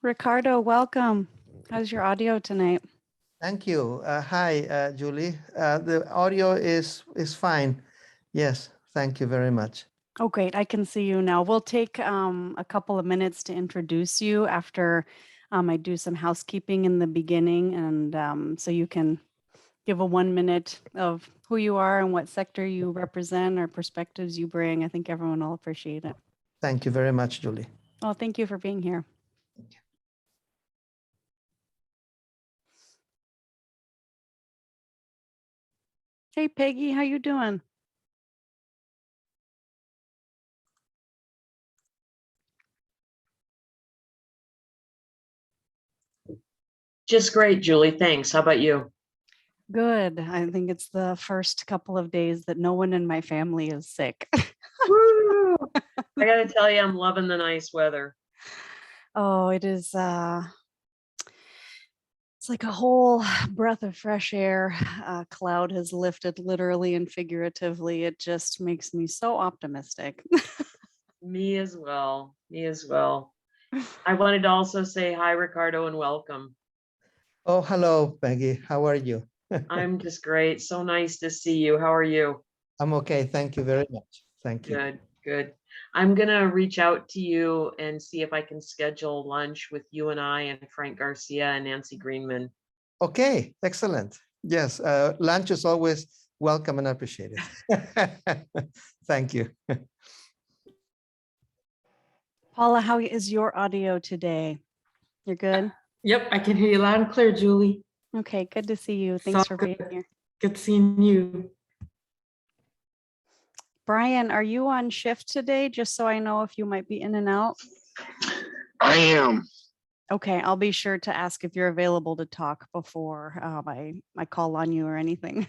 Ricardo, welcome. How's your audio tonight? Thank you. Hi, Julie. The audio is fine. Yes, thank you very much. Oh, great. I can see you now. We'll take a couple of minutes to introduce you after I do some housekeeping in the beginning. And so you can give a 1 minute of who you are and what sector you represent or perspectives you bring. I think everyone will appreciate it. Thank you very much, Julie. Well, thank you for being here. Hey, Peggy, how you doing? Just great, Julie. Thanks. How about you? Good. I think it's the first couple of days that no one in my family is sick. Woo! I gotta tell you, I'm loving the nice weather. Oh, it is it's like a whole breath of fresh air. A cloud has lifted literally and figuratively. It just makes me so optimistic. Me as well. Me as well. I wanted to also say hi, Ricardo, and welcome. Oh, hello, Maggie. How are you? I'm just great. So nice to see you. How are you? I'm okay. Thank you very much. Thank you. Good, good. I'm gonna reach out to you and see if I can schedule lunch with you and I and Frank Garcia and Nancy Greenman. Okay, excellent. Yes, lunch is always welcome and appreciated. Thank you. Paula, how is your audio today? You're good? Yep, I can hear you loud and clear, Julie. Okay, good to see you. Thanks for being here. Good seeing you. Brian, are you on shift today? Just so I know if you might be in and out. I am. Okay, I'll be sure to ask if you're available to talk before I call on you or anything.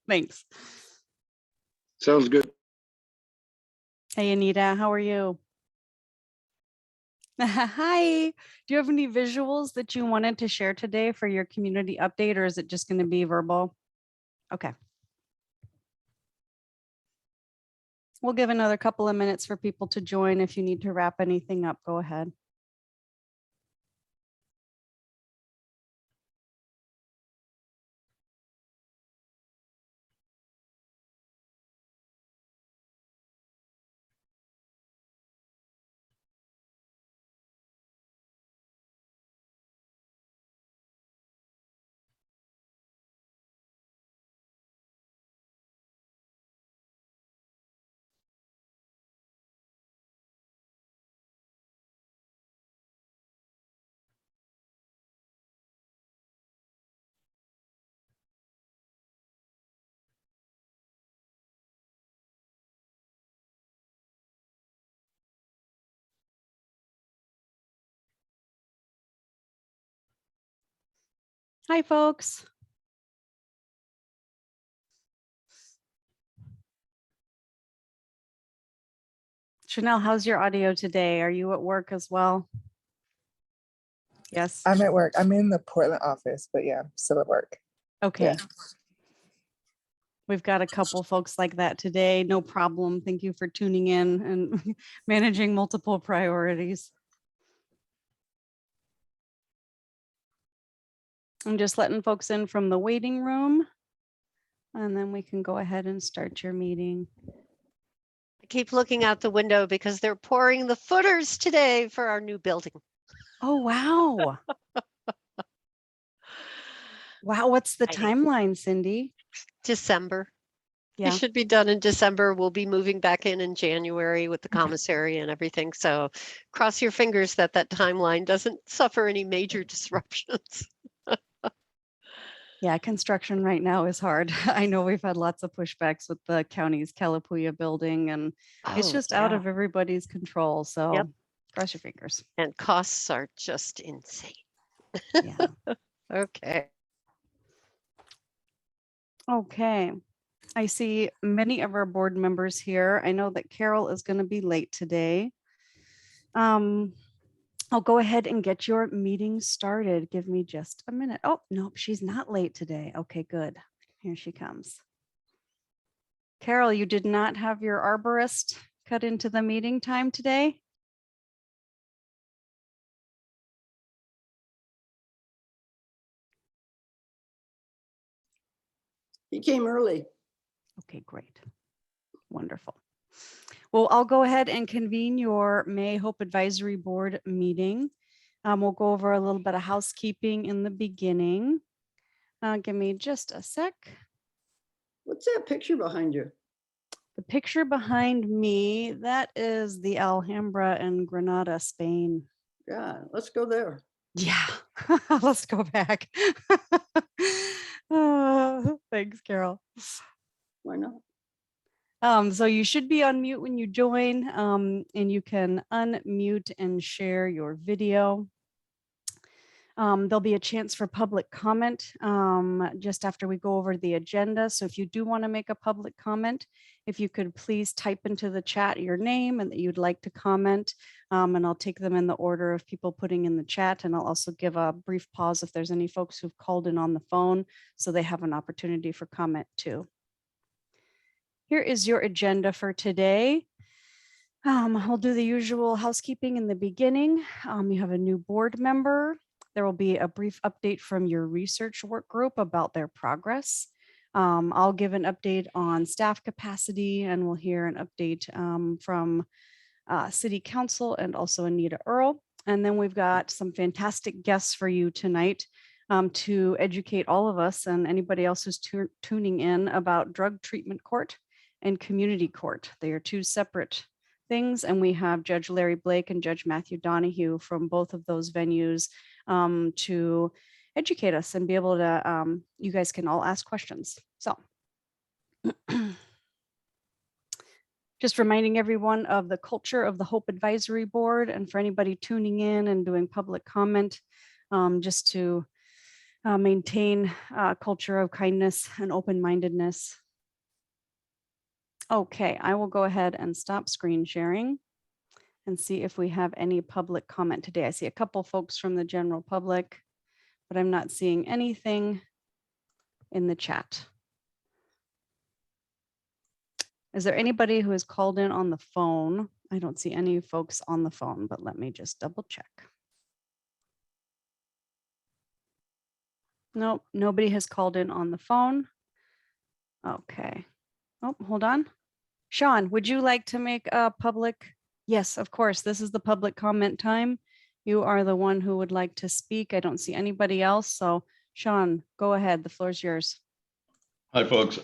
Thanks. Sounds good. Hey, Anita, how are you? Hi. Do you have any visuals that you wanted to share today for your community update, or is it just going to be verbal? Okay. We'll give another couple of minutes for people to join. If you need to wrap anything up, go ahead. Hi, folks. Chanel, how's your audio today? Are you at work as well? Yes. I'm at work. I'm in the Portland office, but yeah, I'm still at work. Okay. Yeah. We've got a couple folks like that today. No problem. Thank you for tuning in and managing multiple priorities. I'm just letting folks in from the waiting room, and then we can go ahead and start your meeting. I keep looking out the window because they're pouring the footers today for our new building. Oh, wow. Wow, what's the timeline, Cindy? December. Yeah. It should be done in December. We'll be moving back in January with the commissary and everything. So cross your fingers that that timeline doesn't suffer any major disruptions. Yeah, construction right now is hard. I know we've had lots of pushbacks with the county's Kalapuya building, and it's just out of everybody's control. So cross your fingers. And costs are just insane. Yeah. Okay. Okay. I see many of our board members here. I know that Carol is going to be late today. I'll go ahead and get your meeting started. Give me just a minute. Oh, nope, she's not late today. Okay, good. Here she comes. Carol, you did not have your arborist cut into the meeting time today? He came early. Okay, great. Wonderful. Well, I'll go ahead and convene your May Hope Advisory Board meeting. We'll go over a little bit of housekeeping in the beginning. Give me just a sec. What's that picture behind you? The picture behind me, that is the Alhambra in Granada, Spain. Yeah, let's go there. Yeah, let's go back. Thanks, Carol. Why not? So you should be on mute when you join, and you can unmute and share your video. There'll be a chance for public comment just after we go over the agenda. So if you do want to make a public comment, if you could please type into the chat your name and that you'd like to comment, and I'll take them in the order of people putting in the chat. And I'll also give a brief pause if there's any folks who've called in on the phone so they have an opportunity for comment too. Here is your agenda for today. We'll do the usual housekeeping in the beginning. You have a new board member. There will be a brief update from your research work group about their progress. I'll give an update on staff capacity, and we'll hear an update from City Council and also Anita Earl. And then we've got some fantastic guests for you tonight to educate all of us and anybody else who's tuning in about drug treatment court and community court. They are two separate things, and we have Judge Larry Blake and Judge Matthew Donahue from both of those venues to educate us and be able to, you guys can all ask questions. So just reminding everyone of the culture of the Hope Advisory Board, and for anybody tuning in and doing public comment, just to maintain a culture of kindness and open-mindedness. Okay, I will go ahead and stop screen sharing and see if we have any public comment today. I see a couple folks from the general public, but I'm not seeing anything in the chat. Is there anybody who has called in on the phone? I don't see any folks on the phone, but let me just double check. Nope, nobody has called in on the phone. Okay. Oh, hold on. Sean, would you like to make a public? Yes, of course. This is the public comment time. You are the one who would like to speak. I don't see anybody else. So Sean, go ahead. The floor is yours. Hi, folks.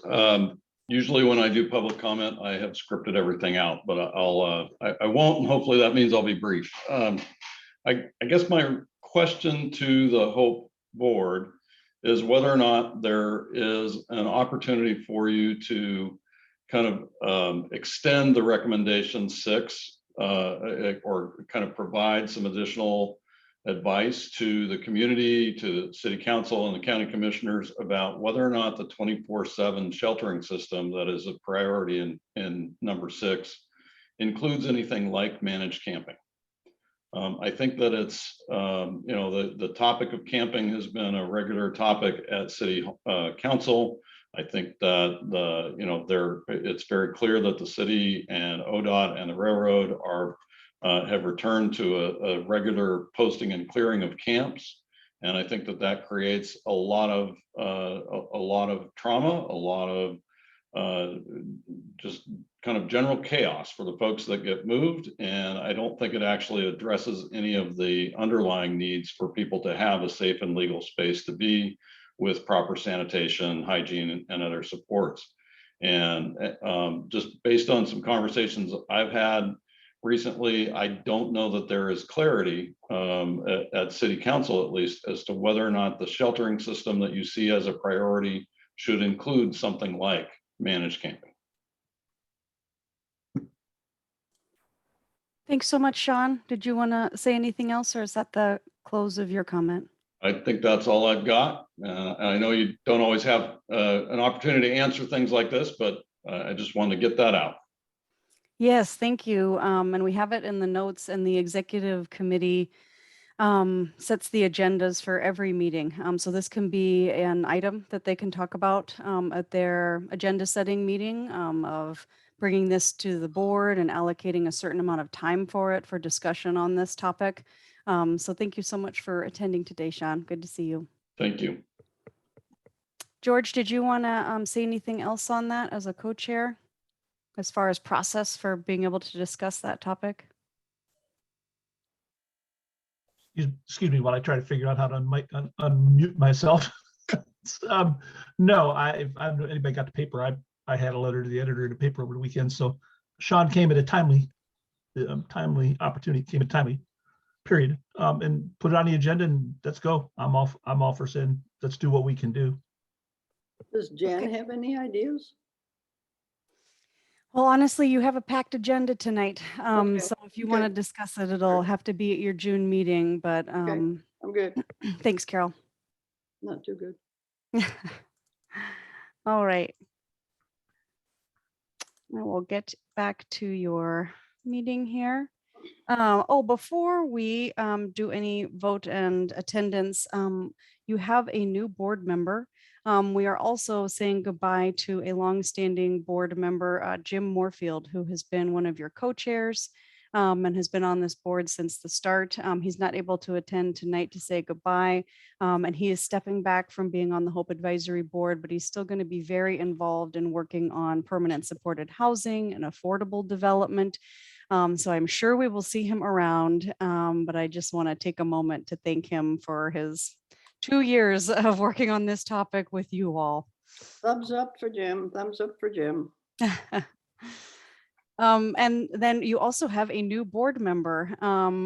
Usually when I do public comment, I have scripted everything out, but I won't, and hopefully that means I'll be brief. I guess my question to the Hope Board is whether or not there is an opportunity for you to kind of extend the recommendation 6 or kind of provide some additional advice to the community, to the city council and the county commissioners about whether or not the 24/7 sheltering system that is a priority in number 6 includes anything like managed camping. I think that it's, you know, the topic of camping has been a regular topic at city council. I think that it's very clear that the city and ODOT and the railroad are have returned to a regular posting and clearing of camps, and I think that creates a lot of trauma, a lot of just kind of general chaos for the folks that get moved, and I don't think it actually addresses any of the underlying needs for people to have a safe and legal space to be with proper sanitation, hygiene, and other supports. And just based on some conversations I've had recently, I don't know that there is clarity at city council, at least, as to whether or not the sheltering system that you see as a priority should include something like managed camping. Thanks so much, Sean. Did you want to say anything else, or is that the close of your comment? I think that's all I've got. I know you don't always have an opportunity to answer things like this, but I just wanted to get that out. Yes, thank you. And we have it in the notes, and the executive committee sets the agendas for every meeting. So this can be an item that they can talk about at their agenda setting meeting of bringing this to the board and allocating a certain amount of time for it for discussion on this topic. So thank you so much for attending today, Sean. Good to see you. Thank you. George, did you want to say anything else on that as a co-chair, as far as process for being able to discuss that topic? Excuse me while I try to figure out how to unmute myself. No, if anybody got the paper, I had a letter to the editor in the paper over the weekend. So Sean came at a timely opportunity, came at a timely period, and put it on the agenda, and let's go. I'm all for saying, let's do what we can do. Does Jan Okay. have any ideas? Well, honestly, you have a packed agenda tonight. Okay, So if you want to okay. discuss it, it'll have to be at your June meeting, but I'm good. thanks, Carol. Not too good. All right. I will get back to your meeting here. Before we do any vote and attendance, you have a new board member. We are also saying goodbye to a longstanding board member, Jim Moorfield, who has been one of your co-chairs and has been on this board since the start. He's not able to attend tonight to say goodbye, and he is stepping back from being on the Hope Advisory Board, but he's still going to be very involved in working on permanent supported housing and affordable development. So I'm sure we will see him around, but I just want to take a moment to thank him for his 2 years of working on this topic with you all. Thumbs up for Jim. Thumbs up for Jim. And then you also have a new board member,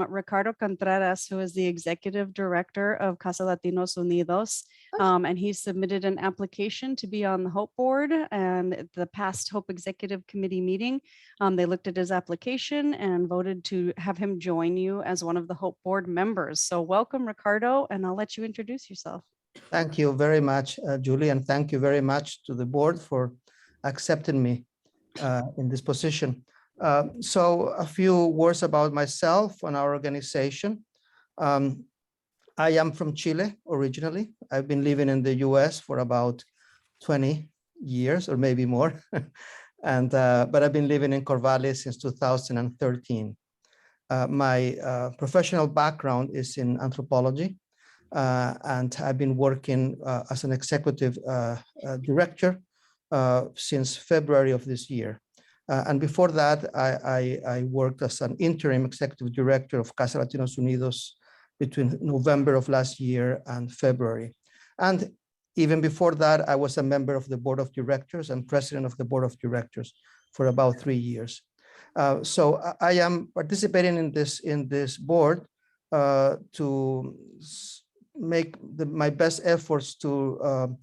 Ricardo Contreras, who is the executive director of Casa Latinos Unidos. And he submitted an application to be on the Hope board, and at the past Hope Executive Committee meeting, they looked at his application and voted to have him join you as one of the Hope board members. So welcome, Ricardo, and I'll let you introduce yourself. Thank you very much, Julie, and thank you very much to the board for accepting me in this position. So a few words about myself and our organization. I am from Chile originally. I've been living in the US for about 20 years or maybe more. But I've been living in Corvallis since 2013. My professional background is in anthropology, and I've been working as an executive director since February of this year. And before that, I worked as an interim executive director of Casa Latinos Unidos between November of last year and February. And even before that, I was a member of the board of directors and president of the board of directors for about 3 years. So I am participating in this board to make my best efforts to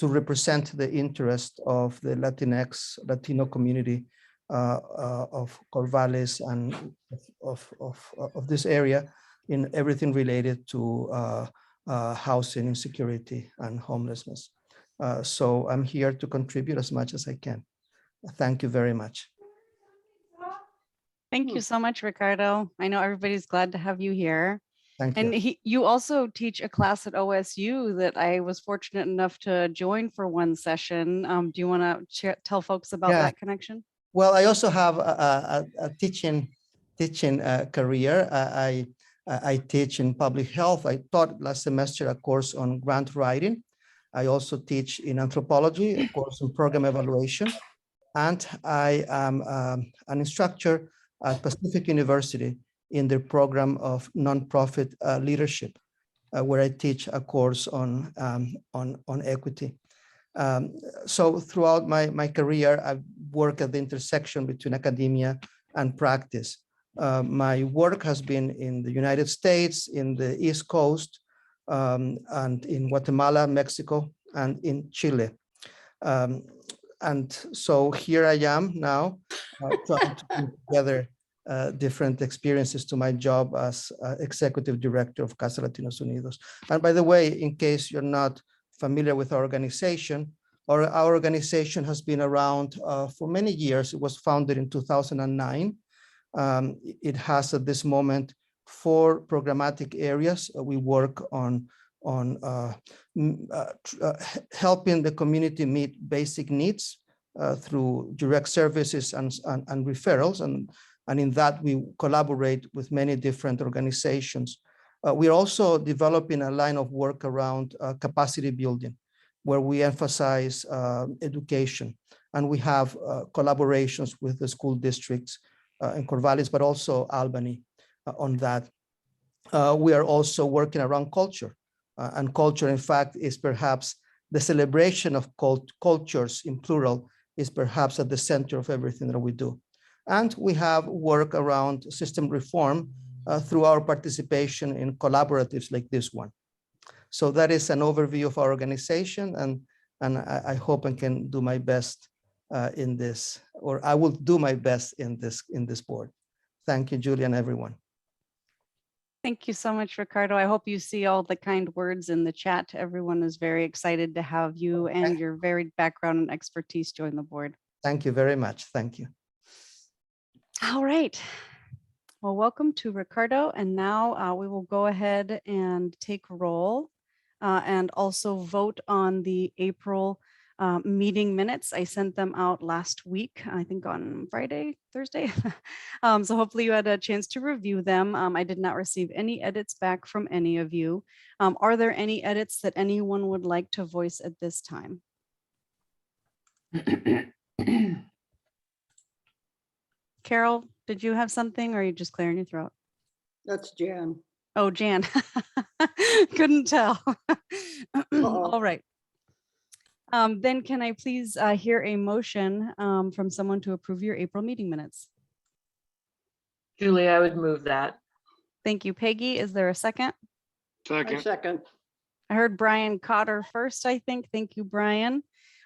represent the interest of the Latino community of Corvallis and of this area in everything related to housing insecurity and homelessness. So I'm here to contribute as much as I can. Thank you very much. Thank you so much, Ricardo. I know everybody's glad to have you here. Thank you. And you also teach a class at OSU that I was fortunate enough to join for one session. Do you want to tell folks about that connection? Well, I also have a teaching career. I teach in public health. I taught last semester a course on grant writing. I also teach in anthropology, a course on program evaluation. And I am an instructor at Pacific University in the program of nonprofit leadership, where I teach a course on equity. So throughout my career, I've worked at the intersection between academia and practice. My work has been in the United States, in the East Coast, and in Guatemala, Mexico, and in Chile. And so here I am now trying to put together different experiences to my job as executive director of Casa Latinos Unidos. And by the way, in case you're not familiar with our organization has been around for many years. It was founded in 2009. It has at this moment 4 programmatic areas. We work on helping the community meet basic needs through direct services and referrals. And in that, we collaborate with many different organizations. We're also developing a line of work around capacity building. where we emphasize education. And we have collaborations with the school districts in Corvallis, but also Albany on that. We are also working around culture. And culture, in fact, is perhaps the celebration of cultures in plural is perhaps at the center of everything that we do. And we have work around system reform through our participation in collaboratives like this one. So that is an overview of our organization, and I hope I can do my best in this, or I will do my best in this board. Thank you, Julie, and everyone. Thank you so much, Ricardo. I hope you see all the kind words in the chat. Everyone is very excited to have you and your varied background and expertise join the board. Thank you very much. Thank you. All right. Well, welcome to Ricardo. And now we will go ahead and take roll and also vote on the April meeting minutes. I sent them out last week, I think on Thursday. So hopefully you had a chance to review them. I did not receive any edits back from any of you. Are there any edits that anyone would like to voice at this time? Carol, did you have something or are you just clearing your throat? That's Jan. Oh, Jan. Couldn't tell. All right. Then can I please hear a motion from someone to approve your April meeting minutes? Julie, I would move that. Thank you, Peggy. Is there a second? I second. I heard Brian Cotter first, I think. Thank you, Brian.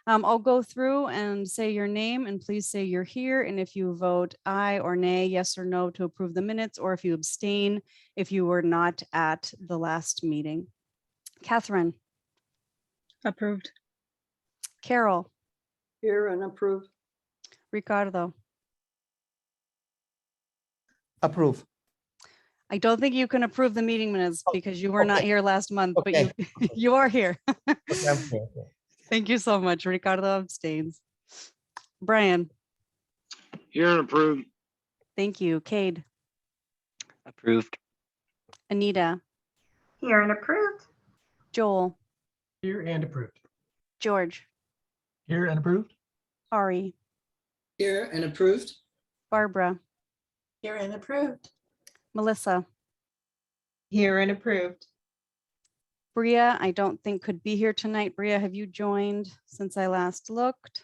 I'll go through and say your name and please say you're here. And if you vote aye or nay, yes or no to approve the minutes, or if you abstain, if you were not at the last meeting. Catherine. Approved. Carol. Here and approve. Ricardo. Approve. I don't think you can approve the meeting minutes because you were not here last month, but you are here. Thank you so much. Ricardo abstains. Brian. Here and approved. Thank you. Cade. Approved. Anita. Here and approved. Joel. Here and approved. George. Here and approved. Ari. Here and approved. Barbara. Here and approved. Melissa. Here and approved. Bria, I don't think could be here tonight. Bria, have you joined since I last looked?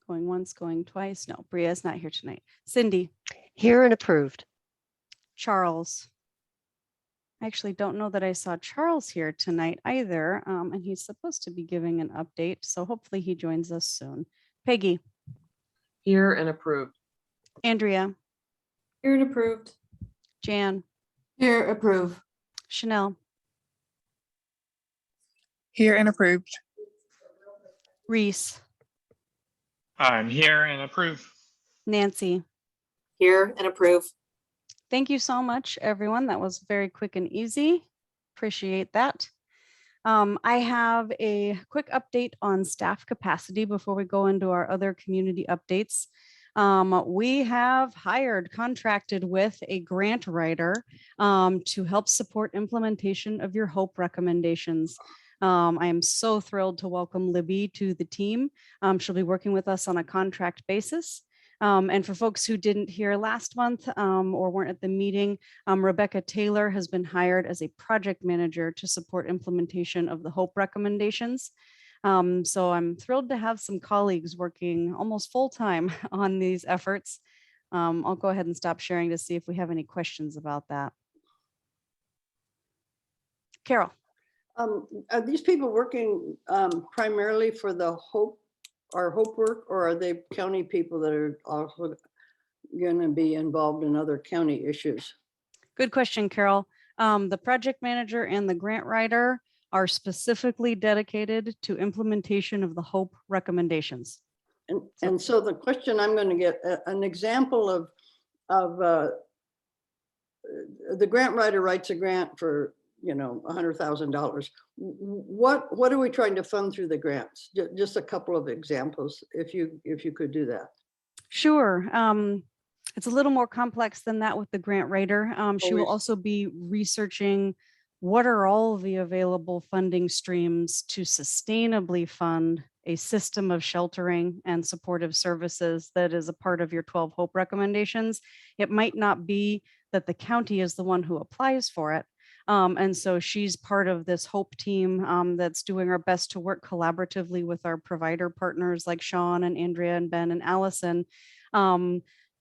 Going once, going twice. No, Bria is not here tonight. Cindy. Here and approved. Charles. I actually don't know that I saw Charles here tonight either, and he's supposed to be giving an update, so hopefully he joins us soon. Peggy. Here and approved. Andrea. Here and approved. Jan. Here approve. Chanel. Here and approved. Reese. I'm here and approve. Nancy. Here and approve. Thank you so much, everyone. That was very quick and easy. Appreciate that. I have a quick update on staff capacity before we go into our other community updates. We have contracted with a grant writer to help support implementation of your HOPE recommendations. I am so thrilled to welcome Libby to the team. She'll be working with us on a contract basis. And for folks who didn't hear last month or weren't at the meeting, Rebecca Taylor has been hired as a project manager to support implementation of the HOPE recommendations. So I'm thrilled to have some colleagues working almost full time on these efforts. I'll go ahead and stop sharing to see if we have any questions about that. Carol. Are these people working primarily for the HOPE work, or are they county people that are also going to be involved in other county issues? Good question, Carol. The project manager and the grant writer are specifically dedicated to implementation of the HOPE recommendations. And so the question I'm going to get an example of the grant writer writes a grant for $100,000. What are we trying to fund through the grants? Just a couple of examples, if you could do that. Sure. It's a little more complex than that with the grant writer. She will also be researching what are all the available funding streams to sustainably fund a system of sheltering and supportive services that is a part of your 12 HOPE recommendations. It might not be that the county is the one who applies for it. And so she's part of this HOPE team that's doing our best to work collaboratively with our provider partners like Sean and Andrea and Ben and Allison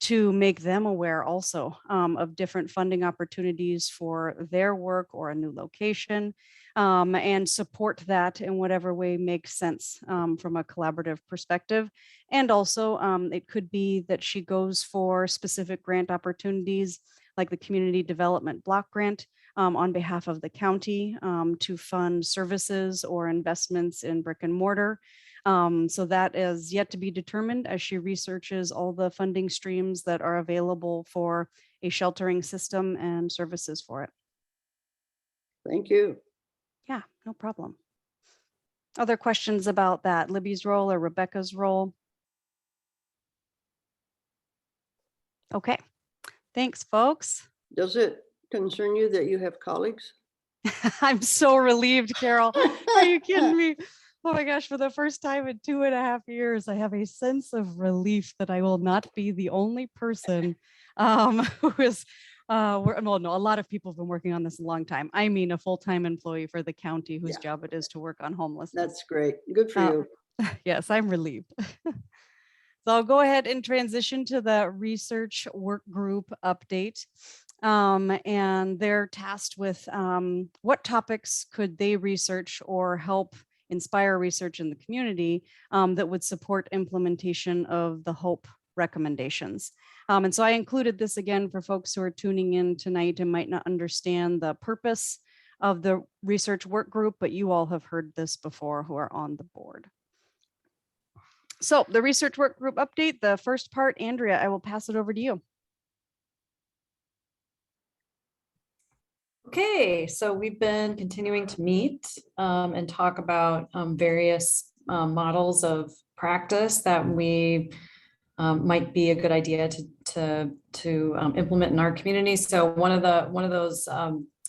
to make them aware also of different funding opportunities for their work or a new location, and support that in whatever way makes sense from a collaborative perspective. And also it could be that she goes for specific grant opportunities like the Community Development Block Grant on behalf of the county to fund services or investments in brick and mortar. So that is yet to be determined as she researches all the funding streams that are available for a sheltering system and services for it. Thank you. Yeah, no problem. Other questions about that, Libby's role or Rebecca's role? Okay, thanks, folks. Does it concern you that you have colleagues? I'm so relieved, Carol. Are you kidding me? Oh my gosh, for the first time in 2.5 years, I have a sense of relief that I will not be the only person who is, well, no, a lot of people have been working on this a long time. I mean, a full-time employee for the county whose job it is to work on homelessness. That's great. Good for you. Yes, I'm relieved. So I'll go ahead and transition to the research work group update. And they're tasked with what topics could they research or help inspire research in the community that would support implementation of the HOPE recommendations. And so I included this again for folks who are tuning in tonight and might not understand the purpose of the research work group, but you all have heard this before who are on the board. So the research work group update, the first part, Andrea, I will pass it over to you. Okay, so we've been continuing to meet and talk about various models of practice that we might be a good idea to implement in our community. So one of those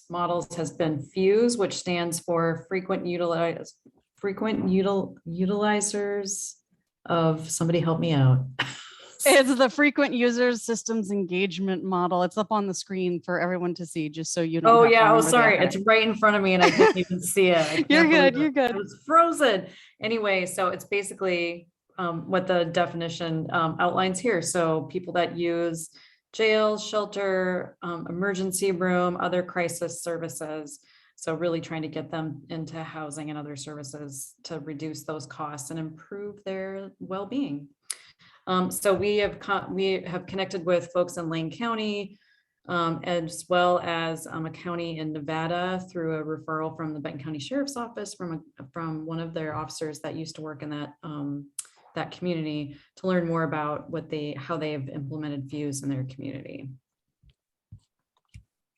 models has been FUSE, which stands for frequent utilizers of, somebody help me out. It's the frequent users systems engagement model. It's up on the screen for everyone to see, just so you don't. Oh have to yeah. Oh, remember the sorry. acronym. It's right in front of me and I didn't even see it. You're good. You're good. It was frozen. Anyway, so it's basically what the definition outlines here. So people that use jail, shelter, emergency room, other crisis services. So really trying to get them into housing and other services to reduce those costs and improve their well-being. So we have connected with folks in Lane County, as well as a county in Nevada through a referral from the Benton County Sheriff's Office from one of their officers that used to work in that community to learn more about how they have implemented FUSE in their community.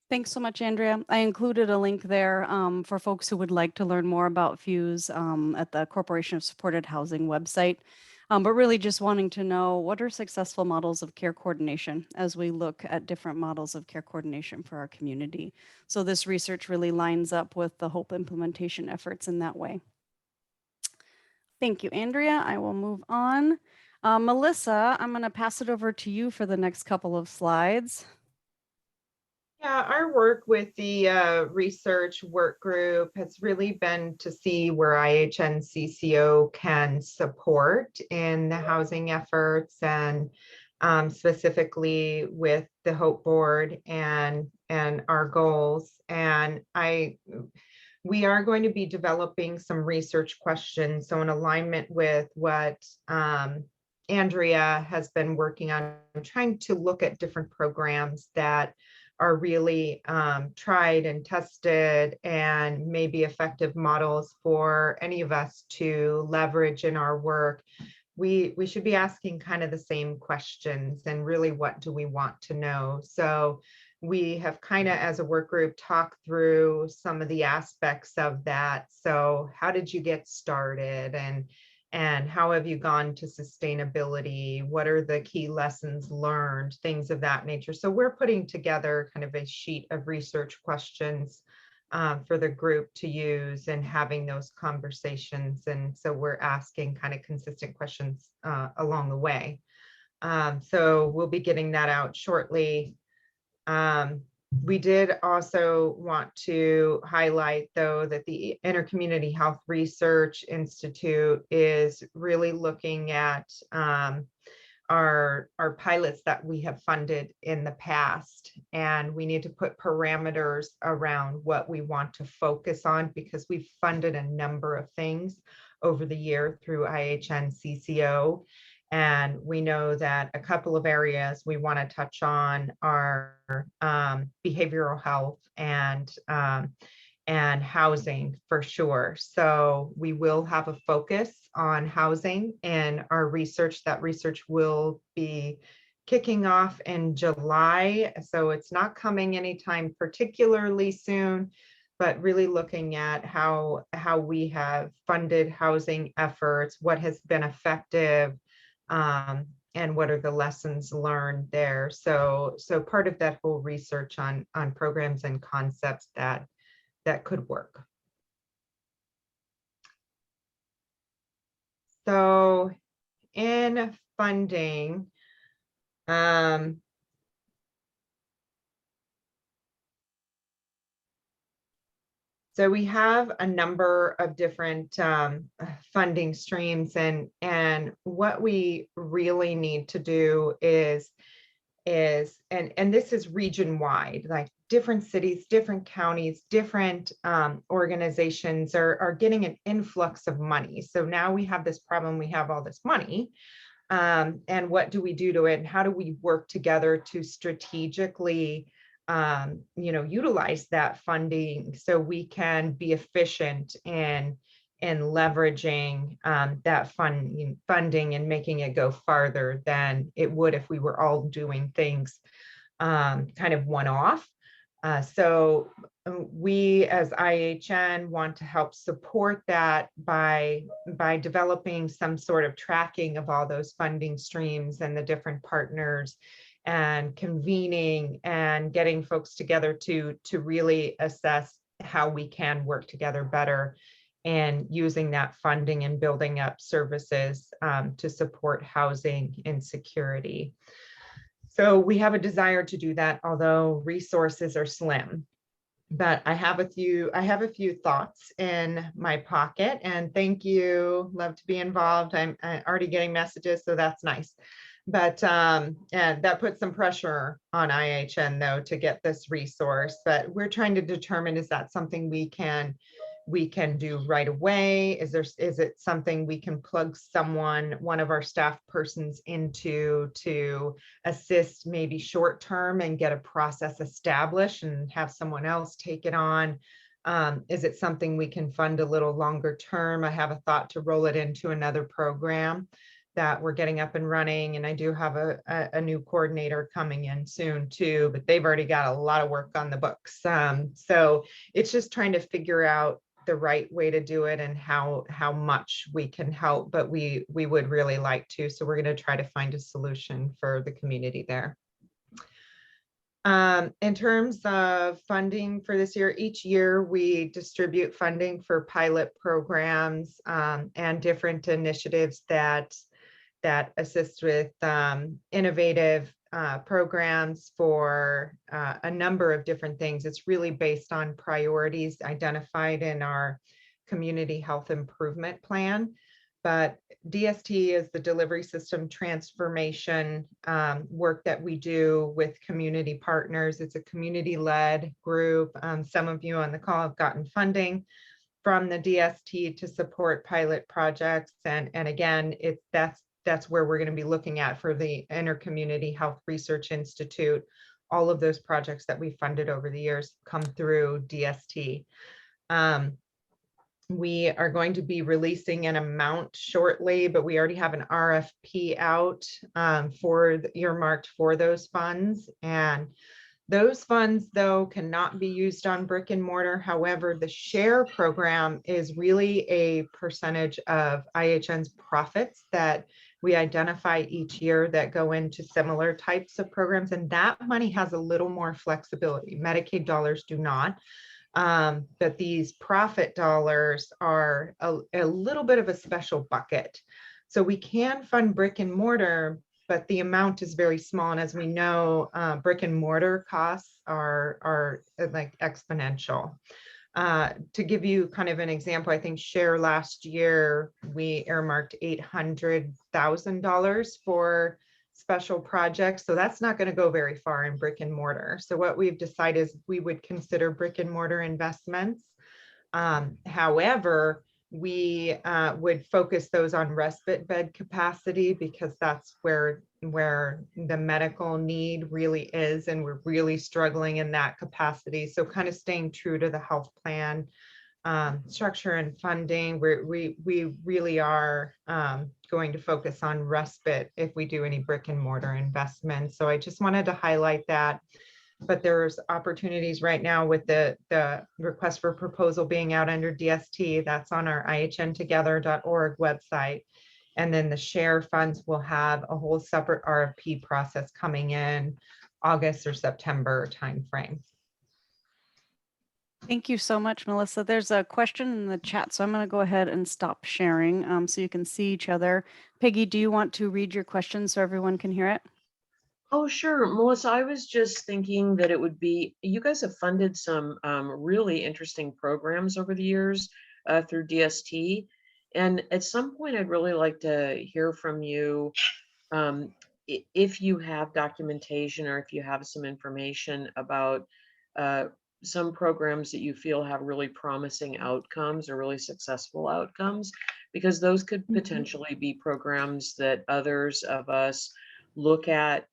Thanks so much, Andrea. I included a link there for folks who would like to learn more about FUSE at the Corporation of Supported Housing website. But really just wanting to know what are successful models of care coordination as we look at different models of care coordination for our community. So this research really lines up with the HOPE implementation efforts in that way. Thank you, Andrea. I will move on. Melissa, I'm going to pass it over to you for the next couple of slides. Yeah, our work with the research work group has really been to see where IHNCCO can support in the housing efforts and specifically with the HOPE board and our goals. And we are going to be developing some research questions. So in alignment with what Andrea has been working on, trying to look at different programs that are really tried and tested and maybe effective models for any of us to leverage in our work. We should be asking kind of the same questions and really what do we want to know? So we have kind of as a work group talked through some of the aspects of that. So how did you get started and how have you gone to sustainability? What are the key lessons learned? Things of that nature. So we're putting together kind of a sheet of research questions for the group to use and having those conversations. And so we're asking kind of consistent questions along the way. So we'll be getting that out shortly. We did also want to highlight, though, that the Intercommunity Health Research Institute is really looking at our pilots that we have funded in the past, and we need to put parameters around what we want to focus on, because we've funded a number of things over the year through IHN CCO. And we know that a couple of areas we want to touch on are behavioral health and housing for sure. So we will have a focus on housing in our research. That research will be kicking off in July. So it's not coming anytime particularly soon, but really looking at how we have funded housing efforts, what has been effective, and what are the lessons learned there. So part of that whole research on programs and concepts that could work. So in funding, so we have a number of different funding streams, and what we really need to do is and this is region wide, like different cities, different counties, different organizations are getting an influx of money. So now we have this problem, we have all this money, and what do we do to it? And how do we work together to strategically utilize that funding so we can be efficient in leveraging that funding and making it go farther than it would if we were all doing things kind of one-off. So we as IHN want to help support that by developing some sort of tracking of all those funding streams and the different partners, and convening and getting folks together to really assess how we can work together better and using that funding and building up services to support housing insecurity. So we have a desire to do that, although resources are slim. But I have a few thoughts in my pocket, and thank you. Love to be involved. I'm already getting messages, so that's nice. But and that puts some pressure on IHN though to get this resource. But we're trying to determine, is that something we can do right away? Is it something we can plug one of our staff persons into to assist maybe short term and get a process established and have someone else take it on? Is it something we can fund a little longer term? I have a thought to roll it into another program that we're getting up and running. And I do have a new coordinator coming in soon too, but they've already got a lot of work on the books. So it's just trying to figure out the right way to do it and how much we can help, but we would really like to. So we're going to try to find a solution for the community there. In terms of funding for this year, each year we distribute funding for pilot programs and different initiatives that assist with innovative programs for a number of different things. It's really based on priorities identified in our community health improvement plan. But DST is the delivery system transformation work that we do with community partners. It's a community-led group. Some of you on the call have gotten funding from the DST to support pilot projects. And again, that's where we're going to be looking at for the Intercommunity Health Research Institute. All of those projects that we funded over the years come through DST. We are going to be releasing an amount shortly, but we already have an RFP out earmarked for those funds. And those funds, though, cannot be used on brick and mortar. However, the SHARE program is really a percentage of IHN's profits that we identify each year that go into similar types of programs. And that money has a little more flexibility. Medicaid dollars do not. But these profit dollars are a little bit of a special bucket. So we can fund brick and mortar, but the amount is very small. And as we know, brick and mortar costs are like exponential. To give you kind of an example, I think Share last year, we earmarked $800,000 for special projects. So that's not going to go very far in brick and mortar. So what we've decided is we would consider brick and mortar investments. However, we would focus those on respite bed capacity because that's where the medical need really is, and we're really struggling in that capacity. So kind of staying true to the health plan structure and funding, we really are going to focus on respite if we do any brick and mortar investments. So I just wanted to highlight that. But there's opportunities right now with the request for proposal being out under DST. That's on our ihntogether.org website. And then the share funds will have a whole separate RFP process coming in August or September timeframe. Thank you so much, Melissa. There's a question in the chat, so I'm going to go ahead and stop sharing so you can see each other. Peggy, do you want to read your question so everyone can hear it? Oh, sure. Melissa, I was just thinking that it would be, you guys have funded some really interesting programs over the years through DST. And at some point, I'd really like to hear from you if you have documentation or if you have some information about some programs that you feel have really promising outcomes or really successful outcomes, because those could potentially be programs that others of us look at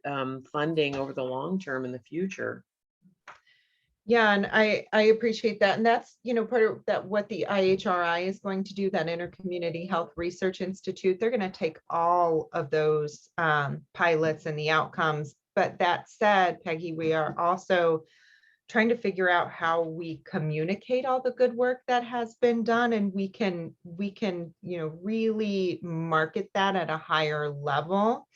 funding over the long term in the future. Yeah, and I appreciate that. And that's, part of that, what the IHRI is going to do, that Intercommunity Health Research Institute. They're going to take all of those pilots and the outcomes. But that said, Peggy, we are also trying to figure out how we communicate all the good work that has been done, and we can really market that at a higher level.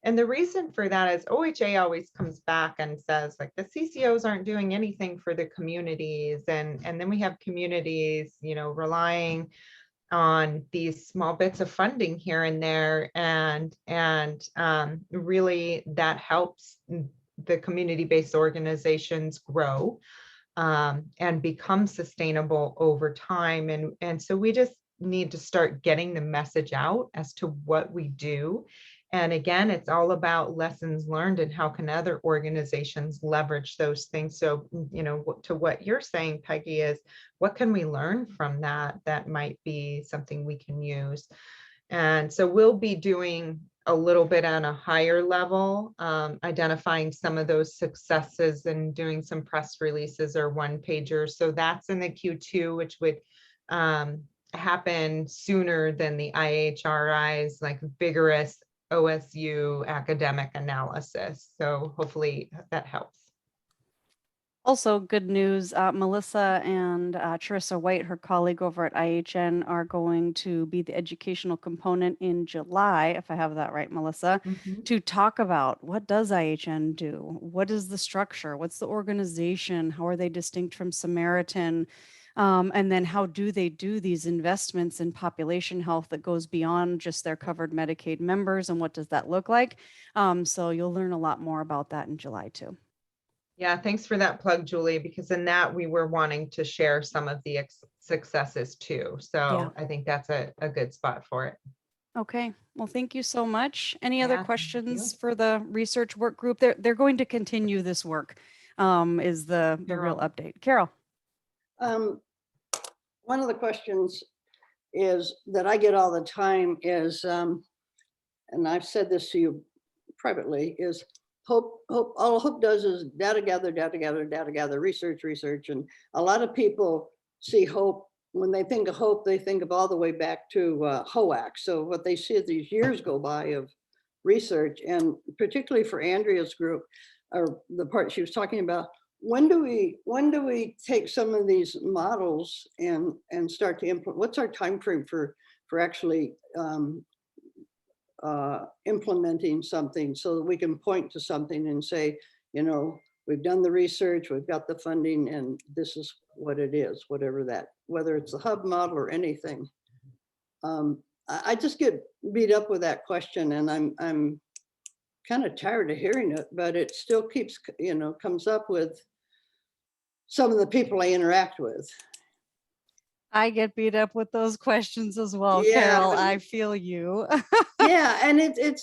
And the reason for that is OHA always comes back and says, like, the CCOs aren't doing anything for the communities. And then we have communities, relying on these small bits of funding here and there. And really that helps the community-based organizations grow and become sustainable over time. And so we just need to start getting the message out as to what we do. And again, it's all about lessons learned and how can other organizations leverage those things. So, to what you're saying, Peggy, is what can we learn from that that might be something we can use? And so we'll be doing a little bit on a higher level, identifying some of those successes and doing some press releases or one-pagers. So that's in the Q2, which would happen sooner than the IHRI's like vigorous OSU academic analysis. So hopefully that helps. Also, good news, Melissa and Charissa White, her colleague over at IHN, are going to be the educational component in July, if I have that right, Melissa, to talk about what does IHN do? What is the structure? What's the organization? How are they distinct from Samaritan? And then how do they do these investments in population health that goes beyond just their covered Medicaid members, and what does that look like? So you'll learn a lot more about that in July too. Yeah, thanks for that plug, Julie, because in that we were wanting to share some of the successes too. So yeah. I think that's a good spot for it. Okay, well, thank you so much. Any other questions for the research work group? They're going to continue this work, is the real update. Carol. One of the questions is that I get all the time is, and I've said this to you privately, is Hope, all Hope does is data gather, research. And a lot of people see Hope, when they think of Hope, they think of all the way back to HOAC. So what they see is these years go by of research, and particularly for Andrea's group, or the part she was talking about, when do we take some of these models and start to implement? What's our time frame for actually implementing something, so that we can point to something and say, we've done the research, we've got the funding, and this is what it is, whatever that, whether it's the hub model or anything. I just get beat up with that question, and I'm kind of tired of hearing it, but it still keeps, comes up with some of the people I interact with. I get beat up with those questions as well, Yeah, Carol. but- I feel you. Yeah, and it's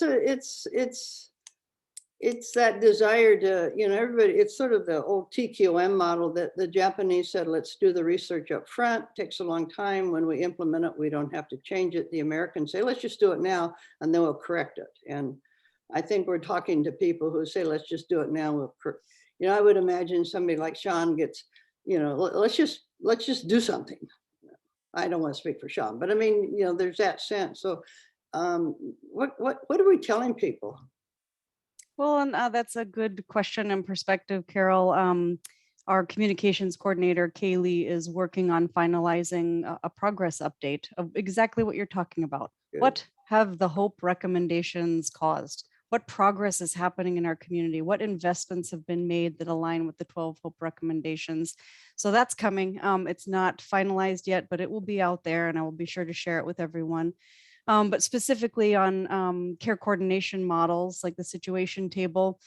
that desire to, everybody, it's sort of the old TQM model that the Japanese said, let's do the research up front. Takes a long time. When we implement it, we don't have to change it. The Americans say, let's just do it now, and then we'll correct it. And I think we're talking to people who say, let's just do it now. I would imagine somebody like Sean gets, let's just do something. I don't want to speak for Sean, but I mean, there's that sense. So what are we telling people? Well, and that's a good question and perspective, Carol. Our communications coordinator, Kaylee, is working on finalizing a progress update of exactly what you're talking about. Good. What have the HOPE recommendations caused? What progress is happening in our community? What investments have been made that align with the 12 HOPE recommendations? So that's coming. It's not finalized yet, but it will be out there, and I will be sure to share it with everyone. But specifically on care coordination models like the situation table,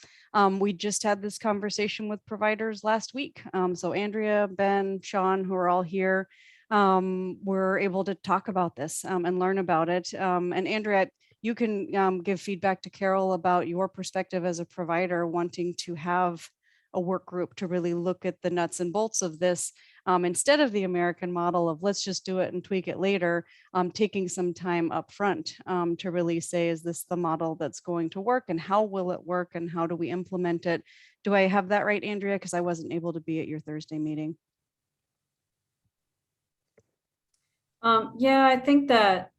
we just had this conversation with providers last week. So Andrea, Ben, Sean, who are all here, were able to talk about this and learn about it. And Andrea, you can give feedback to Carol about your perspective as a provider wanting to have a work group to really look at the nuts and bolts of this instead of the American model of let's just do it and tweak it later, taking some time up front to really say, is this the model that's going to work, and how will it work, and how do we implement it? Do I have that right, Andrea? Because I wasn't able to be at your Thursday meeting. Yeah, I think that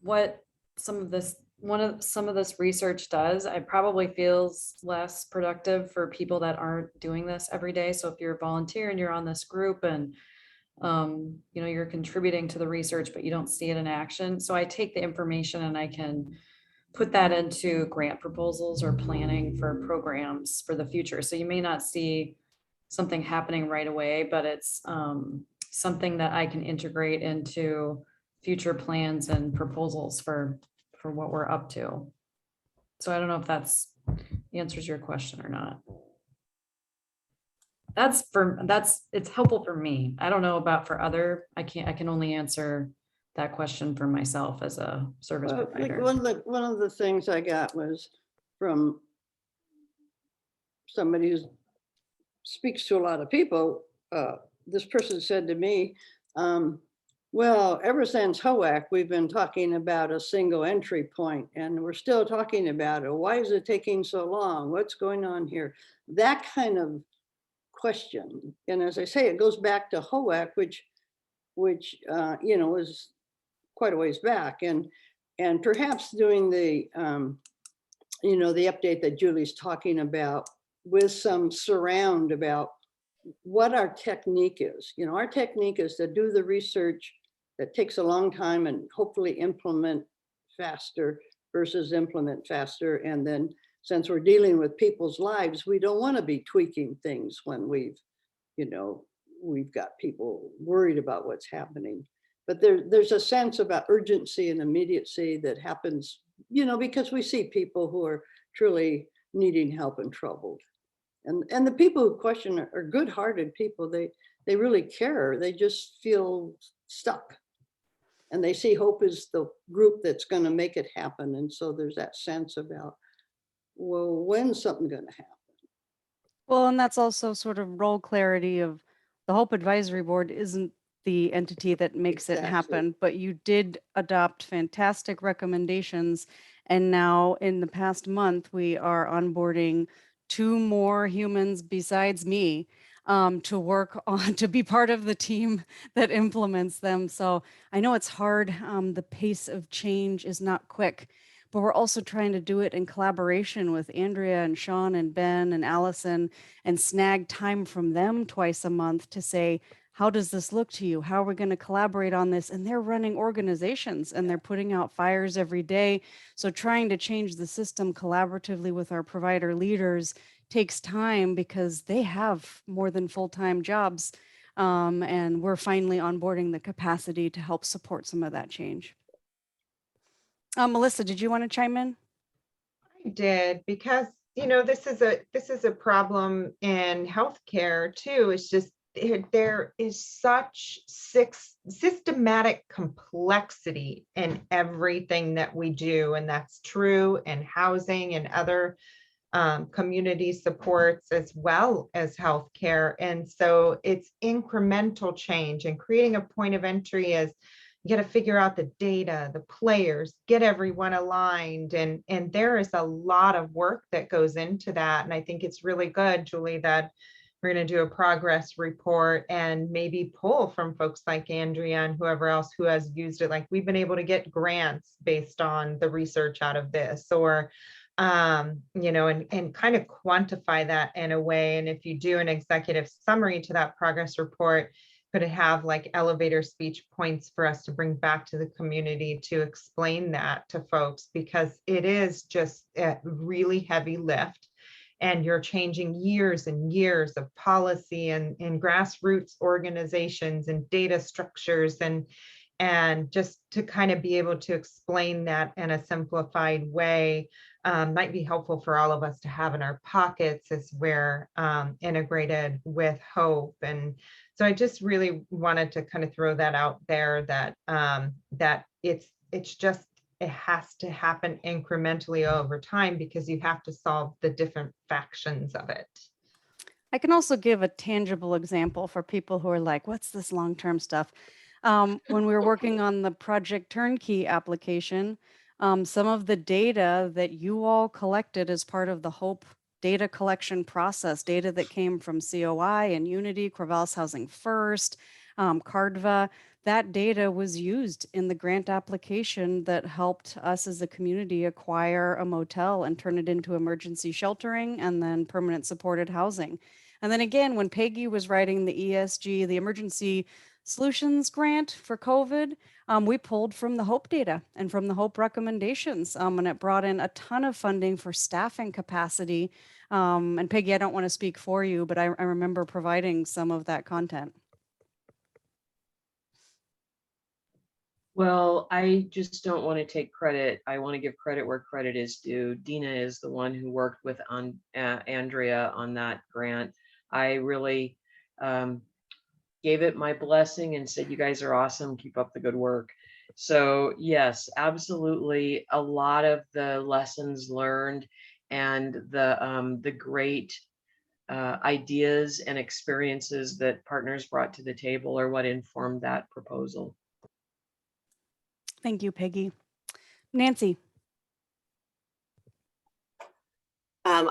what some of this research does, it probably feels less productive for people that aren't doing this every day. So if you're a volunteer and you're on this group and you're contributing to the research, but you don't see it in action. So I take the information and I can put that into grant proposals or planning for programs for the future. So you may not see something happening right away, but it's something that I can integrate into future plans and proposals for what we're up to. So I don't know if that's answers your question or not. It's helpful for me. I don't know about for other, I can only answer that question for myself as a service provider. One of the things I got was from somebody who speaks to a lot of people. This person said to me, well, ever since HOAC, we've been talking about a single entry point, and we're still talking about it. Why is it taking so long? What's going on here? That kind of question. And as I say, it goes back to HOAC, which was quite a ways back. And perhaps doing the, the update that Julie's talking about with some surround about what our technique is. Our technique is to do the research that takes a long time and hopefully implement faster versus implement faster. And then since we're dealing with people's lives, we don't want to be tweaking things when we've got people worried about what's happening. But there's a sense about urgency and immediacy that happens, because we see people who are truly needing help and troubled. And the people who question are good-hearted people. They really care. They just feel stuck. And they see HOPE is the group that's going to make it happen. And so there's that sense about, well, when's something going to happen? Well, and that's also sort of role clarity of the HOPE Advisory Board isn't the entity that makes it happen, but you did adopt fantastic recommendations. And now in the past month, we are onboarding 2 more humans besides me to work on, to be part of the team that implements them. So I know it's hard. The pace of change is not quick, but we're also trying to do it in collaboration with Andrea and Sean and Ben and Allison, and snag time from them twice a month to say, how does this look to you? How are we going to collaborate on this? And they're running organizations and they're putting out fires every day. So trying to change the system collaboratively with our provider leaders takes time because they have more than full-time jobs. And we're finally onboarding the capacity to help support some of that change. Melissa, did you want to chime in? I did, because this is a problem in healthcare too. It's just there is such systematic complexity in everything that we do, and that's true in housing and other community supports as well as healthcare. And so it's incremental change, and creating a point of entry is you got to figure out the data, the players, get everyone aligned. And there is a lot of work that goes into that. And I think it's really good, Julie, that we're going to do a progress report and maybe pull from folks like Andrea and whoever else who has used it. Like, we've been able to get grants based on the research out of this, or and kind of quantify that in a way. And if you do an executive summary to that progress report, could it have like elevator speech points for us to bring back to the community to explain that to folks, because it is just a really heavy lift, and you're changing years and years of policy and grassroots organizations and data structures, and just to kind of be able to explain that in a simplified way might be helpful for all of us to have in our pockets as we're integrated with H.O.P.E. And so I just really wanted to kind of throw that out there, that that it's just, it has to happen incrementally over time, because you have to solve the different factions of it. I can also give a tangible example for people who are like, what's this long-term stuff? When we were working on the Project Turnkey application, some of the data that you all collected as part of the H.O.P.E. data collection process, data that came from COI and Unity, Corvallis Housing First, CARDVA, that data was used in the grant application that helped us as a community acquire a motel and turn it into emergency sheltering and then permanent supported housing. And then again, when Peggy was writing the ESG, the Emergency Solutions Grant for COVID, we pulled from the H.O.P.E. data and from the H.O.P.E. recommendations, and it brought in a ton of funding for staffing capacity. And Peggy, I don't want to speak for you, but I remember providing some of that content. Well, I just don't want to take credit. I want to give credit where credit is due. Dina is the one who worked with Andrea on that grant. I really gave it my blessing and said, you guys are awesome, keep up the good work. So yes, absolutely. A lot of the lessons learned and the great ideas and experiences that partners brought to the table are what informed that proposal. Thank you, Peggy. Nancy.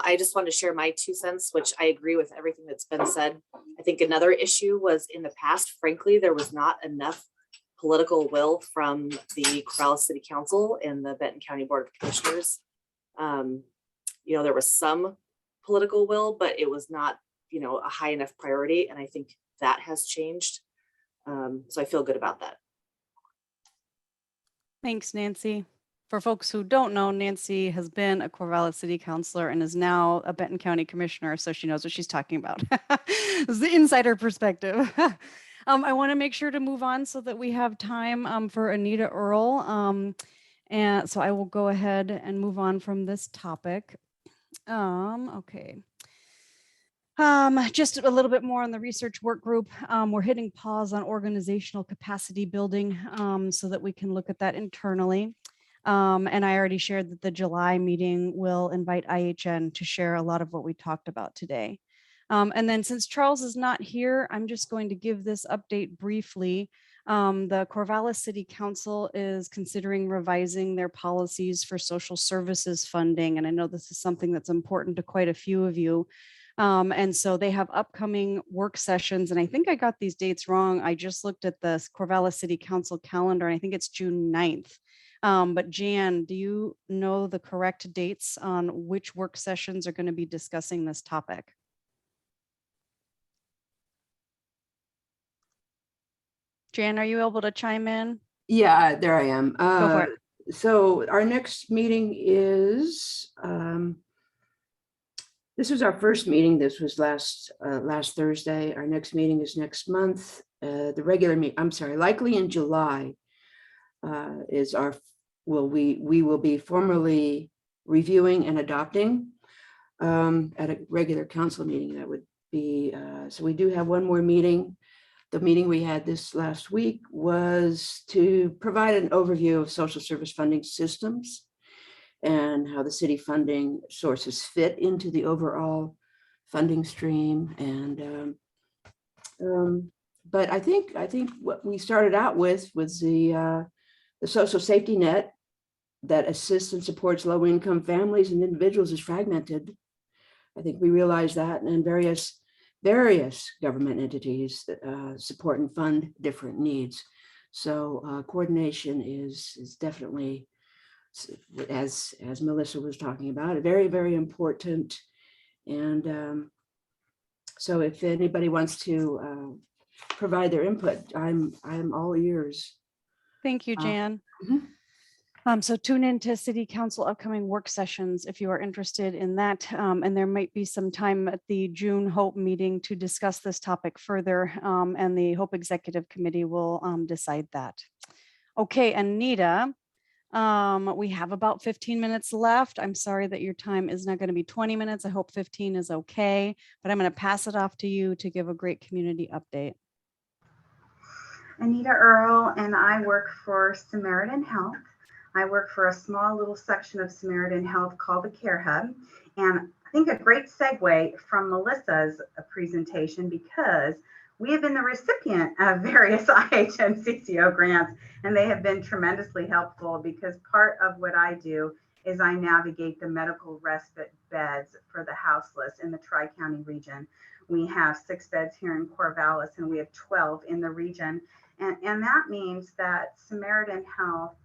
I just wanted to share my 2 cents, which I agree with everything that's been said. I think another issue was, in the past, frankly, there was not enough political will from the Corvallis City Council and the Benton County Board of Commissioners. There was some political will, but it was not, a high enough priority. And I think that has changed. So I feel good about that. Thanks, Nancy. For folks who don't know, Nancy has been a Corvallis City Councilor and is now a Benton County Commissioner, so she knows what she's talking about. This is the insider perspective. I want to make sure to move on so that we have time for Anita Earl. And so I will go ahead and move on from this topic. Okay. Just a little bit more on the research work group. We're hitting pause on organizational capacity building so that we can look at that internally. And I already shared that the July meeting will invite IHN to share a lot of what we talked about today. And then since Charles is not here, I'm just going to give this update briefly. The Corvallis City Council is considering revising their policies for social services funding. And I know this is something that's important to quite a few of you. And so they have upcoming work sessions, and I think I got these dates wrong. I just looked at the Corvallis City Council calendar, and I think it's June 9th. But Jan, do you know the correct dates on which work sessions are going to be discussing this topic? Jan, are you able to chime in? Yeah, there I am. Go for it. So our next meeting is This was our first meeting. This was last Thursday. Our next meeting is next month. The regular meet, I'm sorry, likely in July is our, we will be formally reviewing and adopting at a regular council meeting. That would be, so we do have one more meeting. The meeting we had this last week was to provide an overview of social service funding systems and how the city funding sources fit into the overall funding stream. And but I think what we started out with was the social safety net that assists and supports low-income families and individuals is fragmented. I think we realize that, and various government entities support and fund different needs. So coordination is definitely, as Melissa was talking about, very, very important. And so if anybody wants to provide their input, I'm all ears. Thank you, Jan. Mhm. So tune into City Council upcoming work sessions if you are interested in that. And there might be some time at the June Hope meeting to discuss this topic further. And the Hope Executive Committee will decide that. Okay, Anita, we have about 15 minutes left. I'm sorry that your time is not going to be 20 minutes. I hope 15 is okay, but I'm going to pass it off to you to give a great community update. Anita Earl, and I work for Samaritan Health. I work for a small little section of Samaritan Health called the Care Hub. And I think a great segue from Melissa's presentation, because we have been the recipient of various IH and CCO grants, and they have been tremendously helpful because part of what I do is I navigate the medical respite beds for the houseless in the Tri-County region. We have 6 beds here in Corvallis, and we have 12 in the region. And that means that Samaritan Health